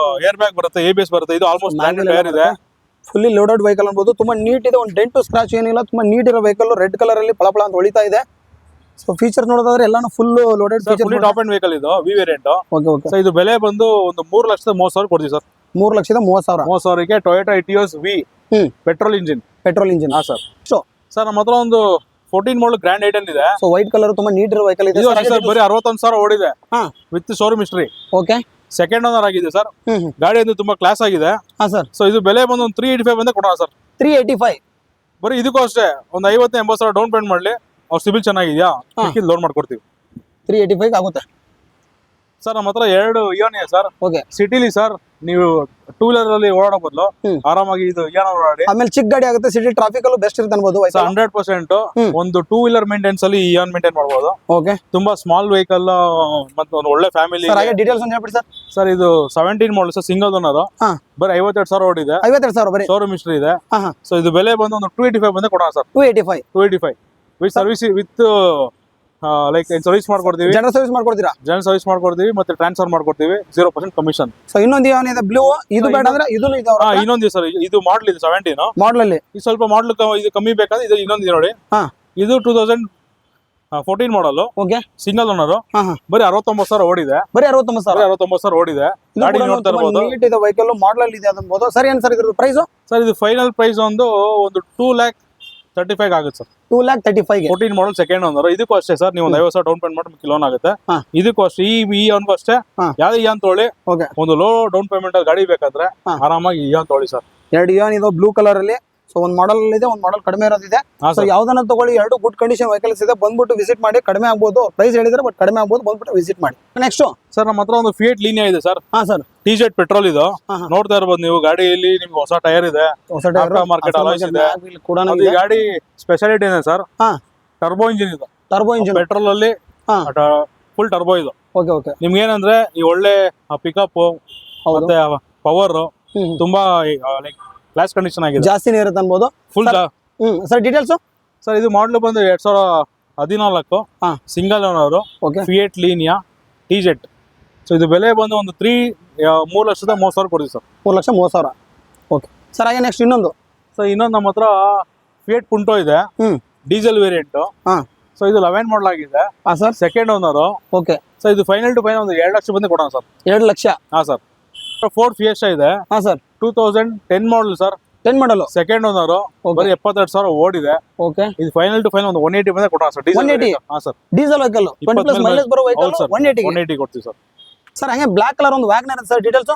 ಏರ್ ಬ್ಯಾಗ್ ಬರುತ್ತೆ, ABS ಬರುತ್ತೆ. ಇದು ಆಲ್ಮೋಸ್ಟ್ ಬ್ರಾಂಡೆಡ್ ಟೈರ್ ಇದೆ. ಫುಲ್ಲಿ ಲೋಡೆಡ್ ವೆಹಿಕಲ್ ಅನ್ಬೋದು. ತುಂಬಾ ನೀಟ್ ಇದೆ, ಒಂದು ಡೆಂಟ್ ಸ್ಕ್ರಾಚ್ ಏನಿಲ್ಲ, ತುಂಬಾ ನೀಟ್ ಇರೋ ವೆಹಿಕಲ್. ರೆಡ್ ಕಲರ್ ಅಲ್ಲಿ ಪಳಪಳ ಅಂತ ಹೊಳಿತಾ ಇದೆ. ಸೊ ಫೀಚರ್ಸ್ ನೋಡೋದಾದ್ರೆ ಎಲ್ಲಾನು full loaded feature, top end vehicle ಇದು V variant. Okay okay. So ಇದು ಬೆಲೆ ಬಂದು ಒಂದು 3,30,000 ಕೊಡ್ತೀವಿ sir. 3,30,000 Toyota Etios V petrol engine. ಹಾ ಸರ್. ಸರ್ ನಮ್ಮ ಹತ್ರ ಒಂದು 14 ಮಾಡಲ್ ಗ್ರ್ಯಾಂಡ್ ಐಟನ್ ಇದೆ. ಸೊ ವೈಟ್ ಕಲರ್ ತುಂಬಾ ನೀಟ್ ಇರೋ ವೆಹಿಕಲ್ ಇದೆ ಸರ್. ಬರೀ 61,000 ಓಡಿದೆ with showroom history. Okay. Second owner ಆಗಿದೆ ಸರ್. ಗಾಡಿ ಅಂದ್ರೆ ತುಂಬಾ ಕ್ಲಾಸ್ ಆಗಿದೆ. ಹಾ ಸರ್. ಸೊ ಇದು ಬೆಲೆ ಬಂದು ಒಂದು 385 ಬಂದೇ ಕೊಡೋಣ ಸರ್. 385. ಬರೀ ಇದಕ್ಕೂ ಅಷ್ಟೇ ಒಂದು 50,000-80,000 ಡೌನ್ ಪೇಮೆಂಟ್ ಮಾಡ್ಲಿ. ಅವ್ರ ಸಿಬಿಲ್ ಚೆನ್ನಾಗಿದ್ಯಾ, ಲೋನ್ ಮಾಡ್ಕೊಡ್ತೀವಿ. 385 ಆಗುತ್ತೆ ಸರ್. ನಮ್ಮ ಹತ್ರ 2 ಇಯಾನ್ ಇದೆ ಸರ್. ಓಕೆ. ಸಿಟಿಲಿ ಸರ್ ನೀವು 2 ವೀಲರ್ ಅಲ್ಲಿ ಓಡಾಡೋ ಬದಲು ಆರಾಮಾಗಿ ಇದು ಇಯಾನ್ ಓಡಾಡಿ. ಆಮೇಲೆ ಚಿಕ್ಕ ಗಾಡಿ ಆಗುತ್ತೆ, ಸಿಟಿ ಟ್ರಾಫಿಕ್ ಅಲ್ಲೂ ಬೆಸ್ಟ್ ಇರುತ್ತೆ ಅನ್ಬೋದು. 100% ಒಂದು 2 ವೀಲರ್ ಮೇಂಟೆನೆನ್ಸ್ ಅಲ್ಲಿ ಇಯಾನ್ ಮೇಂಟೈನ್ ಮಾಡಬಹುದು. ಓಕೆ. ತುಂಬಾ ಸ್ಮಾಲ್ ವೆಹಿಕಲ್ ಮತ್ತೆ ಒಂದು ಒಳ್ಳೆ ಫ್ಯಾಮಿಲಿ. ಸರ್ ಹಾಗೆ ಡೀಟೇಲ್ಸ್ ಒಂದು ಹೇಳ್ಬಿಡಿ ಸರ್. ಸರ್ ಇದು 17 ಮಾಡಲ್ ಸರ್, ಸಿಂಗಲ್ ಓನರ್. ಬರೀ 52,000 ಓಡಿದೆ. 52,000 ಬರೀ ಶೋರೂಮ್ ಹಿಸ್ಟ್ರಿ ಇದೆ. ಸೊ ಇದು ಬೆಲೆ ಬಂದು ಒಂದು 285 ಬಂದೇ ಕೊಡೋಣ sir. 285 with service, with like service ಮಾಡ್ಕೊಡ್ತೀವಿ. ಜನರಲ್ ಸರ್ವಿಸ್ ಮಾಡ್ಕೊಡ್ತೀರಾ? ಜನರಲ್ ಸರ್ವಿಸ್ ಮಾಡ್ಕೊಡ್ತೀವಿ ಮತ್ತೆ ಟ್ರಾನ್ಸ್ಫರ್ ಮಾಡ್ಕೊಡ್ತೀವಿ. 0% ಕಮಿಷನ್. ಸೊ ಇನ್ನೊಂದು ಯಾವನಿದೆ ಬ್ಲೂ, ಇದು ಬೇಡ ಅಂದ್ರೆ ಇದು ಇದೆ. ಇನ್ನೊಂದು ಸರ್, ಇದು ಮಾಡಲ್ ಇದೆ 17 ಮಾಡಲ್ ಅಲ್ಲಿ. ಇದು ಸ್ವಲ್ಪ ಮಾಡಲ್ ಇದು ಕಮ್ಮಿ ಬೇಕಾದ್ರೆ ಇದು ಇನ್ನೊಂದು ನೋಡಿ. ಇದು 2014 ಮಾಡಲ್. ಓಕೆ. Single owner. ಬರೀ 69,000 ಓಡಿದೆ. ಬರೀ 69,000 ಓಡಿದೆ. ಗಾಡಿ ನೋಡ್ತಾ ಇರಬಹುದು. ನೀಟ್ ಇದೆ ವೆಹಿಕಲ್, ಮಾಡಲ್ ಅಲ್ಲಿ ಇದೆ ಅನ್ಬೋದು. ಸರ್ ಏನ್ ಸರ್ ಇದ್ರ ಪ್ರೈಸ್? ಸರ್ ಇದು ಫೈನಲ್ ಪ್ರೈಸ್ ಒಂದು 2,35,000 ಆಗುತ್ತೆ ಸರ್. 2,35,000. 14 ಮಾಡಲ್ ಸೆಕೆಂಡ್ ಓನರ್. ಇದಕ್ಕೂ ಅಷ್ಟೇ ಸರ್, ನೀವು ಒಂದು 50,000 ಡೌನ್ ಪೇಮೆಂಟ್ ಮಾಡಿ ಲೋನ್ ಆಗುತ್ತೆ. ಇದಕ್ಕೂ ಅಷ್ಟೇ, ಈ ಅನ್ಕೋ ಅಷ್ಟೇ. ಯಾವ್ದು ಇಯಾನ್ ತೊಗೊಳ್ಳಿ, ಒಂದು ಲೋ ಡೌನ್ ಪೇಮೆಂಟ್ ಅಲ್ಲಿ ಗಾಡಿ ಬೇಕಾದ್ರೆ ಆರಾಮಾಗಿ ಇಯಾನ್ ತೊಗೊಳ್ಳಿ ಸರ್. 2 ಇಯಾನ್ ಇದು ಬ್ಲೂ ಕಲರ್ ಅಲ್ಲಿ. ಸೊ ಒಂದು ಮಾಡಲ್ ಇದೆ, ಒಂದು ಮಾಡಲ್ ಕಡಿಮೆ ಇರೋದಿದೆ. ಸೊ ಯಾವ್ದನ್ನ ತಗೊಳ್ಳಿ, 2 ಗುಡ್ ಕಂಡೀಷನ್ ವೆಹಿಕಲ್ಸ್ ಇದೆ. ಬಂದ್ಬಿಟ್ಟು ವಿಸಿಟ್ ಮಾಡಿ, ಕಡಿಮೆ ಆಗ್ಬೋದು. ಪ್ರೈಸ್ ಹೇಳಿದ್ರೆ ಬಟ್ ಕಡಿಮೆ ಆಗ್ಬೋದು, ಬಂದ್ಬಿಟ್ಟು ವಿಸಿಟ್ ಮಾಡಿ. ನೆಕ್ಸ್ಟ್ ಸರ್ ನಮ್ಮ ಹತ್ರ ಒಂದು ಫಿಯಟ್ ಲೀನಿಯಾ ಇದೆ ಸರ್. ಸರ್. TZ ಪೆಟ್ರೋಲ್ ಇದು. ನೋಡ್ತಾ ಇರ್ಬೋದು ನೀವು, ಗಾಡಿಯಲ್ಲಿ ನಿಮ್ಗೆ ಹೊಸ ಟೈರ್ ಇದೆ, ಮಾರ್ಕೆಟ್ ಅಲಾಯ್ಸ್ ಇದೆ. ಈ ಗಾಡಿ ಸ್ಪೆಷಾಲಿಟಿ ಇದೆ ಸರ್, ಟರ್ಬೋ ಇಂಜಿನ್ ಇದು. ಪೆಟ್ರೋಲ್ ಅಲ್ಲಿ ಫುಲ್ ಟರ್ಬೋ ಇದು. ನಿಮ್ಗೆ ಏನಂದ್ರೆ ಈ ಒಳ್ಳೆ ಪಿಕಪ್ ಮತ್ತೆ ಪವರ್ ತುಂಬಾ ಲೈಕ್ ಕ್ಲಾಸ್ ಕಂಡೀಷನ್ ಆಗಿದೆ, ಜಾಸ್ತಿನೇ ಇರುತ್ತೆ ಅನ್ಬೋದು. Full sir details sir. ಇದು ಮಾಡಲ್ ಬಂದು 2014 single owner fiat Linea TZ. So ಇದು ಬೆಲೆ ಬಂದು ಒಂದು 3,30,000 ಕೊಡ್ತೀವಿ ಸರ್. 3,30,000. Okay sir. ಹಾಗೆ ನೆಕ್ಸ್ಟ್ ಇನ್ನೊಂದು ನಮ್ಮ ಹತ್ರ ಫಿಯಟ್ ಪುಂಟೋ ಇದೆ, ಡೀಸೆಲ್ ವೇರಿಯಂಟ್. ಸೊ ಇದು 11 ಮಾಡಲ್ ಆಗಿದೆ sir, second owner. Okay. So ಇದು ಫೈನಲ್ ಟು ಫೈನಲ್ ಒಂದು 2 ಲಕ್ಷ ಬಂದು ಕೊಡೋಣ ಸರ್. 2 ಲಕ್ಷ. ಸರ್. ಫೋರ್ಡ್ ಫಿಯೆಸ್ಟಾ ಇದೆ sir, 2010 model sir. 10 model second owner. ಬರೀ 72,000 ಓಡಿದೆ. ಓಕೆ. ಇದು ಫೈನಲ್ ಟು ಫೈನಲ್ ಒಂದು 180 ಬಂದೆ ಕೊಡೋಣ sir. 180. Sir. Diesel vehicle 20+ mileage ಬರೋ ವೆಹಿಕಲ್ 180 ಕೊಡ್ತೀವಿ ಸರ್. ಸರ್ ಹಾಗೆ ಬ್ಲಾಕ್ ಕಲರ್ ಒಂದು Wagon R sir, details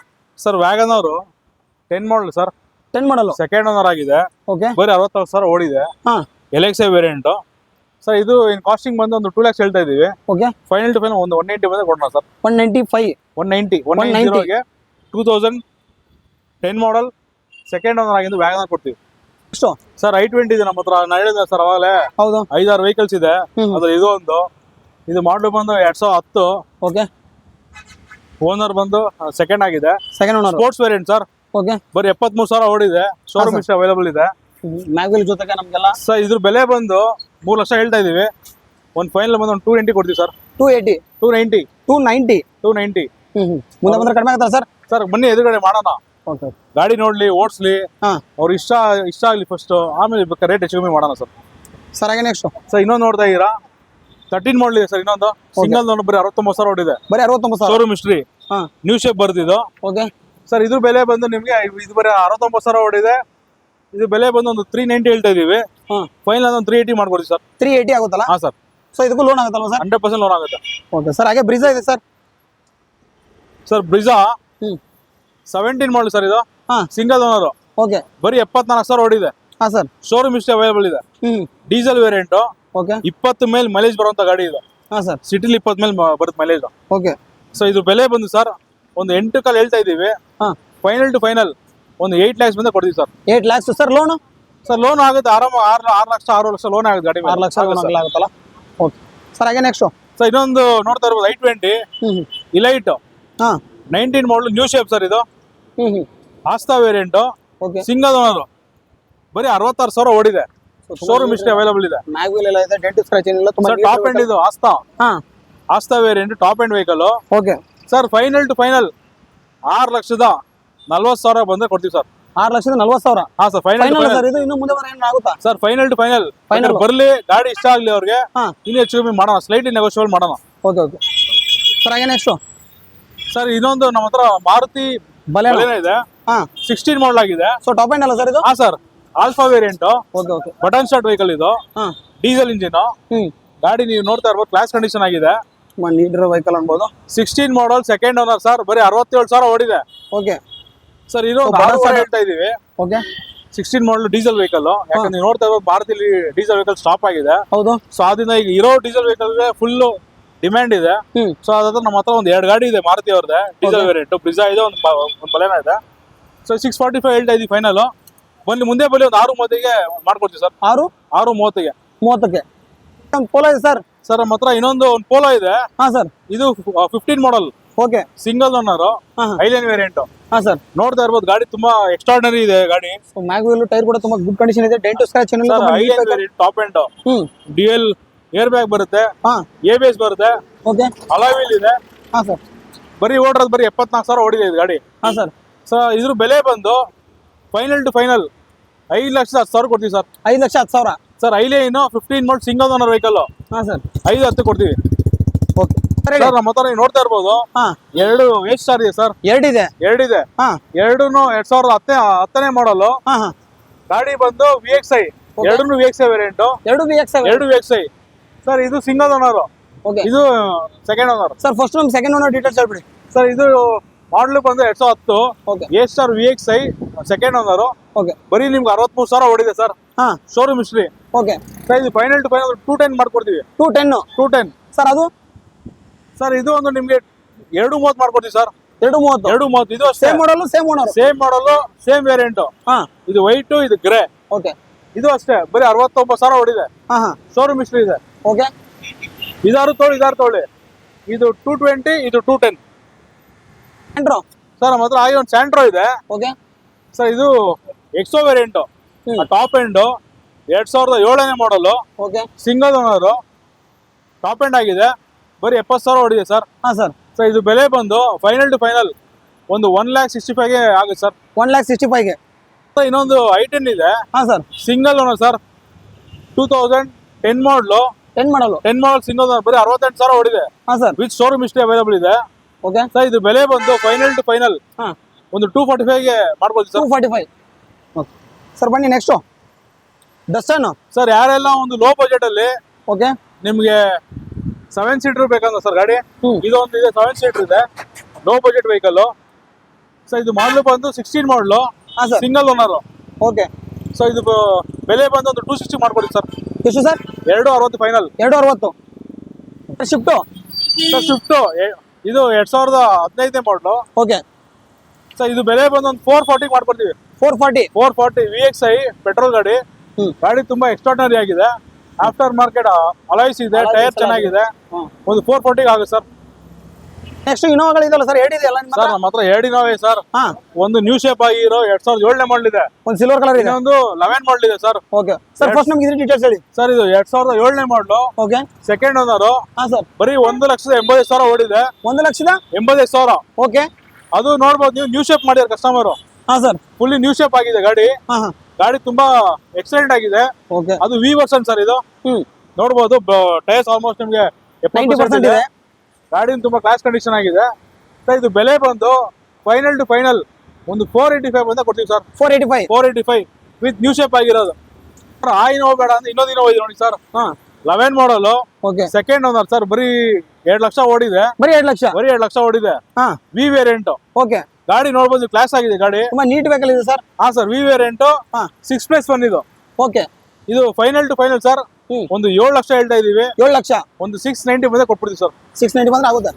sir. Wagon R 10 model sir, 10 model second owner ಆಗಿದೆ. ಓಕೆ. ಬರೀ 60,000 ಓಡಿದೆ. LXI variant sir. ಇದು ಇನ್ ಕಾಸ್ಟಿಂಗ್ ಬಂದು ಒಂದು 2 lakhs ಹೇಳ್ತಾ ಇದೀವಿ. ಓಕೆ. ಫೈನಲ್ ಟು ಫೈನಲ್ ಒಂದು 180 ಬಂದೆ ಕೊಡೋಣ ಸರ್. 190 ಗೆ 2010 ಮಾಡಲ್ ಸೆಕೆಂಡ್ ಓನರ್ ಆಗಿದ್ದು ವ್ಯಾಗನರ್ ಕೊಡ್ತೀವಿ. ಎಷ್ಟು ಸರ್? i20 ಇದೆ ನಮ್ಮ ಹತ್ರ. ನಾನು ಹೇಳಿದೆ ಸರ್ ಅವಾಗಲೇ, ಹೌದು 5-6 ವೆಹಿಕಲ್ಸ್ ಇದೆ. ಅದ್ರ ಇದು ಒಂದು, ಇದು ಮಾಡಲ್ ಬಂದು 2010. ಓಕೆ. ಓನರ್ ಬಂದು ಸೆಕೆಂಡ್ ಆಗಿದೆ, second owner. Sports variant sir. Okay. ಬರೀ 73,000 ಓಡಿದೆ. ಶೋರೂಮ್ ಇಷ್ಟ ಅವೈಲೇಬಲ್ ಇದೆ. ಮ್ಯಾಗ್ವಿಲ್ ಜೊತೆಗೆ ನಮಗೆಲ್ಲ ಸರ್. ಇದ್ರ ಬೆಲೆ ಬಂದು 3 ಲಕ್ಷ ಹೇಳ್ತಾ ಇದೀವಿ. ಒಂದು ಫೈನಲ್ ಬಂದು ಒಂದು 280 ಕೊಡ್ತೀವಿ ಸರ್. 290. ಮುಂದೆ ಬಂದ್ರೆ ಕಡಿಮೆ ಆಗುತ್ತಾ ಸರ್? ಸರ್ ಬನ್ನಿ ಎದುರುಗಡೆ ಮಾಡೋಣ, ಗಾಡಿ ನೋಡ್ಲಿ, ಓಡಿಸ್ಲಿ, ಅವ್ರ ಇಷ್ಟ ಆಗ್ಲಿ ಫಸ್ಟ್, ಆಮೇಲೆ ಬೇಕಾದ್ರೆ ರೇಟ್ ಹೆಚ್ಚು ಕಮ್ಮಿ ಮಾಡೋಣ ಸರ್. ಸರ್ ಹಾಗೆ ನೆಕ್ಸ್ಟ್ ಸರ್ ಇನ್ನೊಂದು ನೋಡ್ತಾ ಇದೀರಾ, 13 ಮಾಡಲ್ ಇದೆ ಸರ್. ಇನ್ನೊಂದು ಸಿಂಗಲ್ ನೋಡ್ ಬರೀ 69,000 ಓಡಿದೆ. ಬರೀ 69,000. ಶೋರೂಮ್ ಹಿಸ್ಟ್ರಿ, ನ್ಯೂ ಶೇಪ್ ಬರ್ತಿದ್ದು. Okay sir. ಇದ್ರ ಬೆಲೆ ಬಂದು ನಿಮ್ಗೆ ಇದು ಬರೀ 69,000 ಓಡಿದೆ. ಇದು ಬೆಲೆ ಬಂದು ಒಂದು 390 ಹೇಳ್ತಾ ಇದೀವಿ. ಫೈನಲ್ ಒಂದು 380 ಮಾಡ್ಕೊಡ್ತೀವಿ ಸರ್. 380 ಆಗುತ್ತಲ್ಲ? ಹಾ ಸರ್. ಸೊ ಇದಕ್ಕೂ ಲೋನ್ ಆಗುತ್ತಲ್ವಾ ಸರ್? 100% ಲೋನ್ ಆಗುತ್ತೆ. Okay sir. ಹಾಗೆ ಬ್ರಿಜಾ ಇದೆ ಸರ್. ಸರ್ ಬ್ರಿಜಾ 17 ಮಾಡಲ್ ಸರ್. ಇದು ಸಿಂಗಲ್ ಓನರ್. ಓಕೆ. ಬರೀ 74,000 ಓಡಿದೆ. ಹಾ ಸರ್. ಶೋರೂಮ್ ಇಷ್ಟ ಅವೈಲೇಬಲ್ ಇದೆ. Diesel variant. ಓಕೆ. 20 ಮೇಲೆ ಮೈಲೇಜ್ ಬರುವಂತ ಗಾಡಿ ಇದೆ. ಹಾ ಸರ್. ಸಿಟಿಲಿ 20 ಮೇಲೆ ಬರುತ್ತೆ ಮೈಲೇಜ್. ಓಕೆ. ಸೊ ಇದು ಬೆಲೆ ಬಂದು ಸರ್ ಒಂದು 8 ಕಾಲ್ ಹೇಳ್ತಾ ಇದೀವಿ. ಫೈನಲ್ ಟು ಫೈನಲ್ ಒಂದು 8 lakhs ಬಂದ ಕೊಡ್ತೀವಿ sir. 8 lakhs sir loan? Sir loan ಆಗುತ್ತೆ ಆರಾಮ 6 ಲಕ್ಷ 6 ಲಕ್ಷ ಲೋನ್ ಆಗುತ್ತೆ ಗಾಡಿ. 6 ಲಕ್ಷ ಲೋನ್ ಆಗುತ್ತಲ್ಲ? Okay sir. ಹಾಗೆ ನೆಕ್ಸ್ಟ್ ಸರ್ ಇನ್ನೊಂದು ನೋಡ್ತಾ ಇರ್ಬೋದು i20 ಇಲೈಟ್ ಹಾ 19 ಮಾಡಲ್ ನ್ಯೂ ಶೇಪ್ ಸರ್ ಇದು. ಆಸ್ತಾ ವೇರಿಯಂಟ್, ಓಕೆ ಸಿಂಗಲ್ ಓನರ್, ಬರೀ 66,000 ಓಡಿದೆ. ಶೋರೂಮ್ ಇಷ್ಟೇ ಅವೈಲೇಬಲ್ ಇದೆ. ಮ್ಯಾಗ್ವಿಲ್ ಎಲ್ಲ ಇದೆ, ಡೆಂಟ್ ಸ್ಕ್ರಾಚ್ ಏನಿಲ್ಲ, ತುಂಬಾ ಸರ್ ಟಾಪ್ ಎಂಡ್ ಇದು ಆಸ್ತಾ. ಹಾ Asta variant top end vehicle. Okay sir final to final 6,40,000 ಬಂದ್ರೆ ಕೊಡ್ತೀವಿ ಸರ್. 6,40,000. ಹಾ ಸರ್ ಫೈನಲ್ ಸರ್ ಇದು ಇನ್ನು ಮುಂದೆ ಬರ ಏನಾಗುತ್ತಾ? ಸರ್ ಫೈನಲ್ ಟು ಫೈನಲ್ ಬರ್ಲಿ, ಗಾಡಿ ಇಷ್ಟ ಆಗ್ಲಿ ಅವ್ರಿಗೆ, ಹಾ ಇನ್ನು ಹೆಚ್ಚು ಕಮ್ಮಿ ಮಾಡೋಣ, ಸ್ಲೈಟ್ಲಿ ನೆಗೋಷಿಯಬಲ್ ಮಾಡೋಣ. ಓಕೆ ಓಕೆ ಸರ್ ಹಾಗೆ ನೆಕ್ಸ್ಟ್ ಸರ್ ಇನ್ನೊಂದು ನಮ್ಮ ಹತ್ರ ಮಾರುತಿ ಬಲೆನೋ ಇದೆ. ಹಾ 16 ಮಾಡಲ್ ಆಗಿದೆ. ಸೊ ಟಾಪ್ ಎಂಡ್ ಅಲ್ಲ ಸರ್ ಇದು? ಹಾ sir alpha variant, okay okay button start vehicle ಇದು, ಹಾ ಡೀಸೆಲ್ ಇಂಜಿನ್. ಗಾಡಿ ನೀವು ನೋಡ್ತಾ ಇರ್ಬೋದು, ಕ್ಲಾಸ್ ಕಂಡೀಷನ್ ಆಗಿದೆ. ತುಂಬಾ ನೀಟ್ ಇರೋ ವೆಹಿಕಲ್ ಅನ್ಬೋದು. 16 ಮಾಡಲ್, ಸೆಕೆಂಡ್ ಓನರ್ ಸರ್, ಬರೀ 67,000 ಓಡಿದೆ. ಓಕೆ ಸರ್ ಇದು ಹೇಳ್ತಾ ಇದೀವಿ. ಓಕೆ 16 ಮಾಡಲ್ ಡೀಸೆಲ್ ವೆಹಿಕಲ್. ಯಾಕಂದ್ರೆ ನೀವು ನೋಡ್ತಾ ಇರ್ಬೋದು ಭಾರತದಲ್ಲಿ ಡೀಸೆಲ್ ವೆಹಿಕಲ್ ಸ್ಟಾಪ್ ಆಗಿದೆ. ಹೌದು. ಸೊ ಅದನ್ನ ಈಗ ಇರೋ ಡೀಸೆಲ್ ವೆಹಿಕಲ್ ಫುಲ್ ಡಿಮ್ಯಾಂಡ್ ಇದೆ. ಸೊ ಅದ್ರ ನಮ್ಮ ಹತ್ರ ಒಂದು 2 ಗಾಡಿ ಇದೆ ಮಾರುತಿ ಅವ್ರದ್ದೆ, ಡೀಸೆಲ್ ವೇರಿಯಂಟ್. ಬ್ರಿಜಾ ಇದೆ, ಒಂದು ಬಲೆನೋ ಇದೆ. ಸೊ 645 ಹೇಳ್ತಾ ಇದೀವಿ ಫೈನಲ್. ಬನ್ನಿ ಮುಂದೆ ಬನ್ನಿ, ಒಂದು 6:30ಗೆ ಮಾಡ್ಕೊಡ್ತೀವಿ ಸರ್. 6:30ಗೆ 30ಕ್ಕೆ ಪೋಲೋ ಇದೆ ಸರ್. ಸರ್ ನಮ್ಮ ಹತ್ರ ಇನ್ನೊಂದು ಒಂದು ಪೋಲೋ ಇದೆ. ಹಾ ಸರ್ ಇದು 15 model, okay single owner, Highline variant. ಹಾ ಸರ್ ನೋಡ್ತಾ ಇರ್ಬೋದು, ಗಾಡಿ ತುಂಬಾ ಎಕ್ಸ್ಟ್ರಾರ್ಡಿನರಿ ಇದೆ ಗಾಡಿ. ಮ್ಯಾಗ್ವಿಲ್ ಟೈರ್ ಕೂಡ ತುಂಬಾ ಗುಡ್ ಕಂಡೀಷನ್ ಇದೆ, ಡೆಂಟ್ ಸ್ಕ್ರಾಚ್ ಏನಿಲ್ಲ. Highline variant, top end, dual air bag ಬರುತ್ತೆ, ಹಾ ABS ಬರುತ್ತೆ, ಓಕೆ ಅಲಾಯ್ ವೀಲ್ ಇದೆ. ಹಾ ಸರ್ ಬರೀ ಓಡಿರೋದು ಬರೀ 74,000 ಓಡಿದೆ ಇದು ಗಾಡಿ. ಹಾ ಸರ್ ಸೊ ಇದ್ರ ಬೆಲೆ ಬಂದು ಫೈನಲ್ ಟು ಫೈನಲ್ 5,10,000 ಕೊಡ್ತೀವಿ ಸರ್. 5,10,000 ಸರ್ ಹೈಲೈನ್ 15 ಮಾಡಲ್ ಸಿಂಗಲ್ ಓನರ್ ವೆಹಿಕಲ್. ಹಾ ಸರ್ 5,10 ಕೊಡ್ತೀವಿ. ಓಕೆ ಸರ್ ನಮ್ಮ ಹತ್ರ ನೀವು ನೋಡ್ತಾ ಇರ್ಬೋದು, ಹಾ 2 ವೇಸ್ಟ್ ಸ್ಟಾರ್ ಇದೆ ಸರ್. 2 ಇದೆ. 2 ಇದೆ. ಹಾ 2010ನೇ ಮಾಡಲ್. ಹಾ ಹಾ ಗಾಡಿ ಬಂದು VXI, 2 VXI variant, 2 VXI 2 VXI. Sir ಇದು ಸಿಂಗಲ್ ಓನರ್, ಓಕೆ. ಇದು ಸೆಕೆಂಡ್ ಓನರ್. ಸರ್ ಫಸ್ಟ್ ನಮ್ ಸೆಕೆಂಡ್ ಓನರ್ ಡೀಟೇಲ್ಸ್ ಹೇಳ್ಬಿಡಿ. ಸರ್ ಇದು ಮಾಡಲ್ ಬಂದು 2010, okay. A star VXI second owner. Okay ಬರೀ ನಿಮ್ಗೆ 63,000 ಓಡಿದೆ ಸರ್. ಹಾ ಶೋರೂಮ್ ಹಿಸ್ಟ್ರಿ. ಓಕೆ ಸರ್ ಇದು ಫೈನಲ್ ಟು ಫೈನಲ್ 210 ಮಾಡ್ಕೊಡ್ತೀವಿ. 210 ಸರ್. ಅದು ಸರ್ ಇದು ಒಂದು ನಿಮ್ಗೆ 230 ಮಾಡ್ಕೊಡ್ತೀವಿ ಸರ್. 230. 230. ಇದು same model, same owner, same model, same variant. ಹಾ ಇದು ವೈಟ್, ಇದು ಗ್ರೇ. ಓಕೆ. ಇದು ಅಷ್ಟೇ, ಬರೀ 69,000 ಓಡಿದೆ. ಹಾ ಹಾ ಶೋರೂಮ್ ಹಿಸ್ಟ್ರಿ ಇದೆ. ಓಕೆ. ಇದಾರು ತೊಗೊಳ್ಳಿ. ಇದು 220, ಇದು 210. ಸ್ಯಾಂಟ್ರೋ ಸರ್ ನಮ್ಮ ಹತ್ರ ಆಗಿ ಒಂದು ಸ್ಯಾಂಟ್ರೋ ಇದೆ. ಓಕೆ. ಸರ್ ಇದು ಎಕ್ಸೋ ವೇರಿಯಂಟ್, ಟಾಪ್ ಎಂಡ್, 2007ನೇ model, okay. Single owner, top end ಆಗಿದೆ, ಬರೀ 70,000 ಓಡಿದೆ ಸರ್. ಹಾ ಸರ್. ಸರ್ ಇದು ಬೆಲೆ ಬಂದು ಫೈನಲ್ ಟು ಫೈನಲ್ ಒಂದು 1,65,000 ಆಗುತ್ತೆ ಸರ್. 1,65,000 ಸರ್ ಇನ್ನೊಂದು i10 ಇದೆ. ಹಾ ಸರ್ ಸಿಂಗಲ್ ಓನರ್ ಸರ್, 2010 ಮಾಡಲು, 10 ಮಾಡಲು, 10 ಮಾಡಲ್ ಸಿಂಗಲ್ ಓನರ್, ಬರೀ 68,000 ಓಡಿದೆ. ಹಾ sir. With showroom history available ಇದೆ. ಓಕೆ. ಸರ್ ಇದು ಬೆಲೆ ಬಂದು ಫೈನಲ್ ಟು ಫೈನಲ್ ಹಾ ಒಂದು 245ಗೆ ಮಾಡ್ಬೋದು ಸರ್. 245. Okay sir. ಬನ್ನಿ ನೆಕ್ಸ್ಟ್ ಡಸ್ಟನ್. ಸರ್ ಯಾರೆಲ್ಲ ಒಂದು ಲೋ ಬಜೆಟ್ ಅಲ್ಲಿ ಓಕೆ ನಿಮ್ಗೆ 7 ಸೀಟರ್ ಬೇಕಂದ್ರೆ ಸರ್ ಗಾಡಿ ಇದೊಂದು ಇದೆ, 7 ಸೀಟರ್ ಇದೆ, ಲೋ ಬಜೆಟ್ ವೆಹಿಕಲ್. ಸರ್ ಇದು ಮಾಡಲು ಬಂದು 16 ಮಾಡಲು, ಹಾ sir, single owner. Okay. So ಇದು ಬೆಲೆ ಬಂದು ಒಂದು 260 ಮಾಡ್ಕೊಡಿ ಸರ್. ಎಷ್ಟು sir? 260 final. 260. Shift sir Swift ಇದು 2015ನೇ ಮಾಡಲು. ಓಕೆ. ಸೊ ಇದು ಬೆಲೆ ಬಂದು ಒಂದು 440 ಮಾಡ್ಕೊಡ್ತೀವಿ. 440 VXI ಪೆಟ್ರೋಲ್ ಗಾಡಿ. ಗಾಡಿ ತುಂಬಾ ಎಕ್ಸ್ಟ್ರಾರ್ಡಿನರಿ ಆಗಿದೆ. ಆಫ್ಟರ್ ಮಾರ್ಕೆಟ್ ಅಲಾಯ್ಸ್ ಇದೆ, ಟೈರ್ ಚೆನ್ನಾಗಿದೆ. ಒಂದು 440 ಆಗುತ್ತೆ ಸರ್. ನೆಕ್ಸ್ಟ್ ಇನೋವಾಗಳು ಇದಲ್ಲ ಸರ್, ಹೇಳಿದೆಯಲ್ಲ ನಿಮ್ಮ ಸರ್ ನಮ್ಮ ಹತ್ರ 2 ಇನೋವೆ ಸರ್. ಹಾ ಒಂದು ನ್ಯೂ ಶೇಪ್ ಆಗಿರೋ 2007ನೇ ಮಾಡಲ್ ಇದೆ, ಒಂದು ಸಿಲ್ವರ್ ಕಲರ್ ಇದೆ, ಇನ್ನೊಂದು 11 ಮಾಡಲ್ ಇದೆ ಸರ್. Okay sir. ಫಸ್ಟ್ ನಮ್ಗೆ ಇದ್ರ ಡೀಟೇಲ್ಸ್ ಹೇಳಿ ಸರ್. ಇದು 2007ನೇ ಮಾಡಲು, ಓಕೆ, ಸೆಕೆಂಡ್ ಓನರ್. ಹಾ ಸರ್. ಬರೀ 1,85,000 ಓಡಿದೆ. 1,85,000. ಓಕೆ. ಅದು ನೋಡ್ಬೋದು ನೀವು, ನ್ಯೂ ಶೇಪ್ ಮಾಡಿರೋ ಕಸ್ಟಮರ್. ಹಾ ಸರ್. ಫುಲ್ಲಿ ನ್ಯೂ ಶೇಪ್ ಆಗಿದೆ ಗಾಡಿ. ಹಾ ಹಾ ಗಾಡಿ ತುಂಬಾ ಎಕ್ಸಲೆಂಟ್ ಆಗಿದೆ. ಓಕೆ. ಅದು V ವರ್ಷನ್ ಸರ್ ಇದು. ನೋಡ್ಬೋದು ಟೈರ್ಸ್ ಆಲ್ಮೋಸ್ಟ್ ನಿಮ್ಗೆ 90% ಇದೆ. ಗಾಡಿ ತುಂಬಾ ಕ್ಲಾಸ್ ಕಂಡೀಷನ್ ಆಗಿದೆ. ಸರ್ ಇದು ಬೆಲೆ ಬಂದು ಫೈನಲ್ ಟು ಫೈನಲ್ ಒಂದು 485 ಬಂದ ಕೊಡ್ತೀವಿ ಸರ್. 485 ವಿತ್ ನ್ಯೂ ಶೇಪ್ ಆಗಿರೋದು. ಆ ಇನೋವಾ ಬೇಡ ಅಂದ್ರೆ ಇನ್ನೊಂದು ಇನೋವಾ ಇದೆ ನೋಡಿ sir. 11 model, okay, second owner sir. ಬರೀ 2 ಲಕ್ಷ ಓಡಿದೆ. ಬರೀ 2 ಲಕ್ಷ. ಬರೀ 2 ಲಕ್ಷ ಓಡಿದೆ. V variant. ಓಕೆ. ಗಾಡಿ ನೋಡ್ಬೋದು, ಕ್ಲಾಸ್ ಆಗಿದೆ ಗಾಡಿ, ತುಂಬಾ ನೀಟ್ ವೆಹಿಕಲ್ ಇದೆ ಸರ್. ಹಾ ಸರ್. V ವೇರಿಯಂಟ್ 6+1 ಇದು. ಓಕೆ. ಇದು ಫೈನಲ್ ಟು ಫೈನಲ್ ಸರ್ ಒಂದು 7 ಲಕ್ಷ ಹೇಳ್ತಾ ಇದೀವಿ. 7 ಲಕ್ಷ. ಒಂದು 690 ಬಂದ್ರೆ ಕೊಟ್ಬಿಡ್ತೀವಿ ಸರ್. 690 ಬಂದ್ರೆ ಆಗುತ್ತೆ.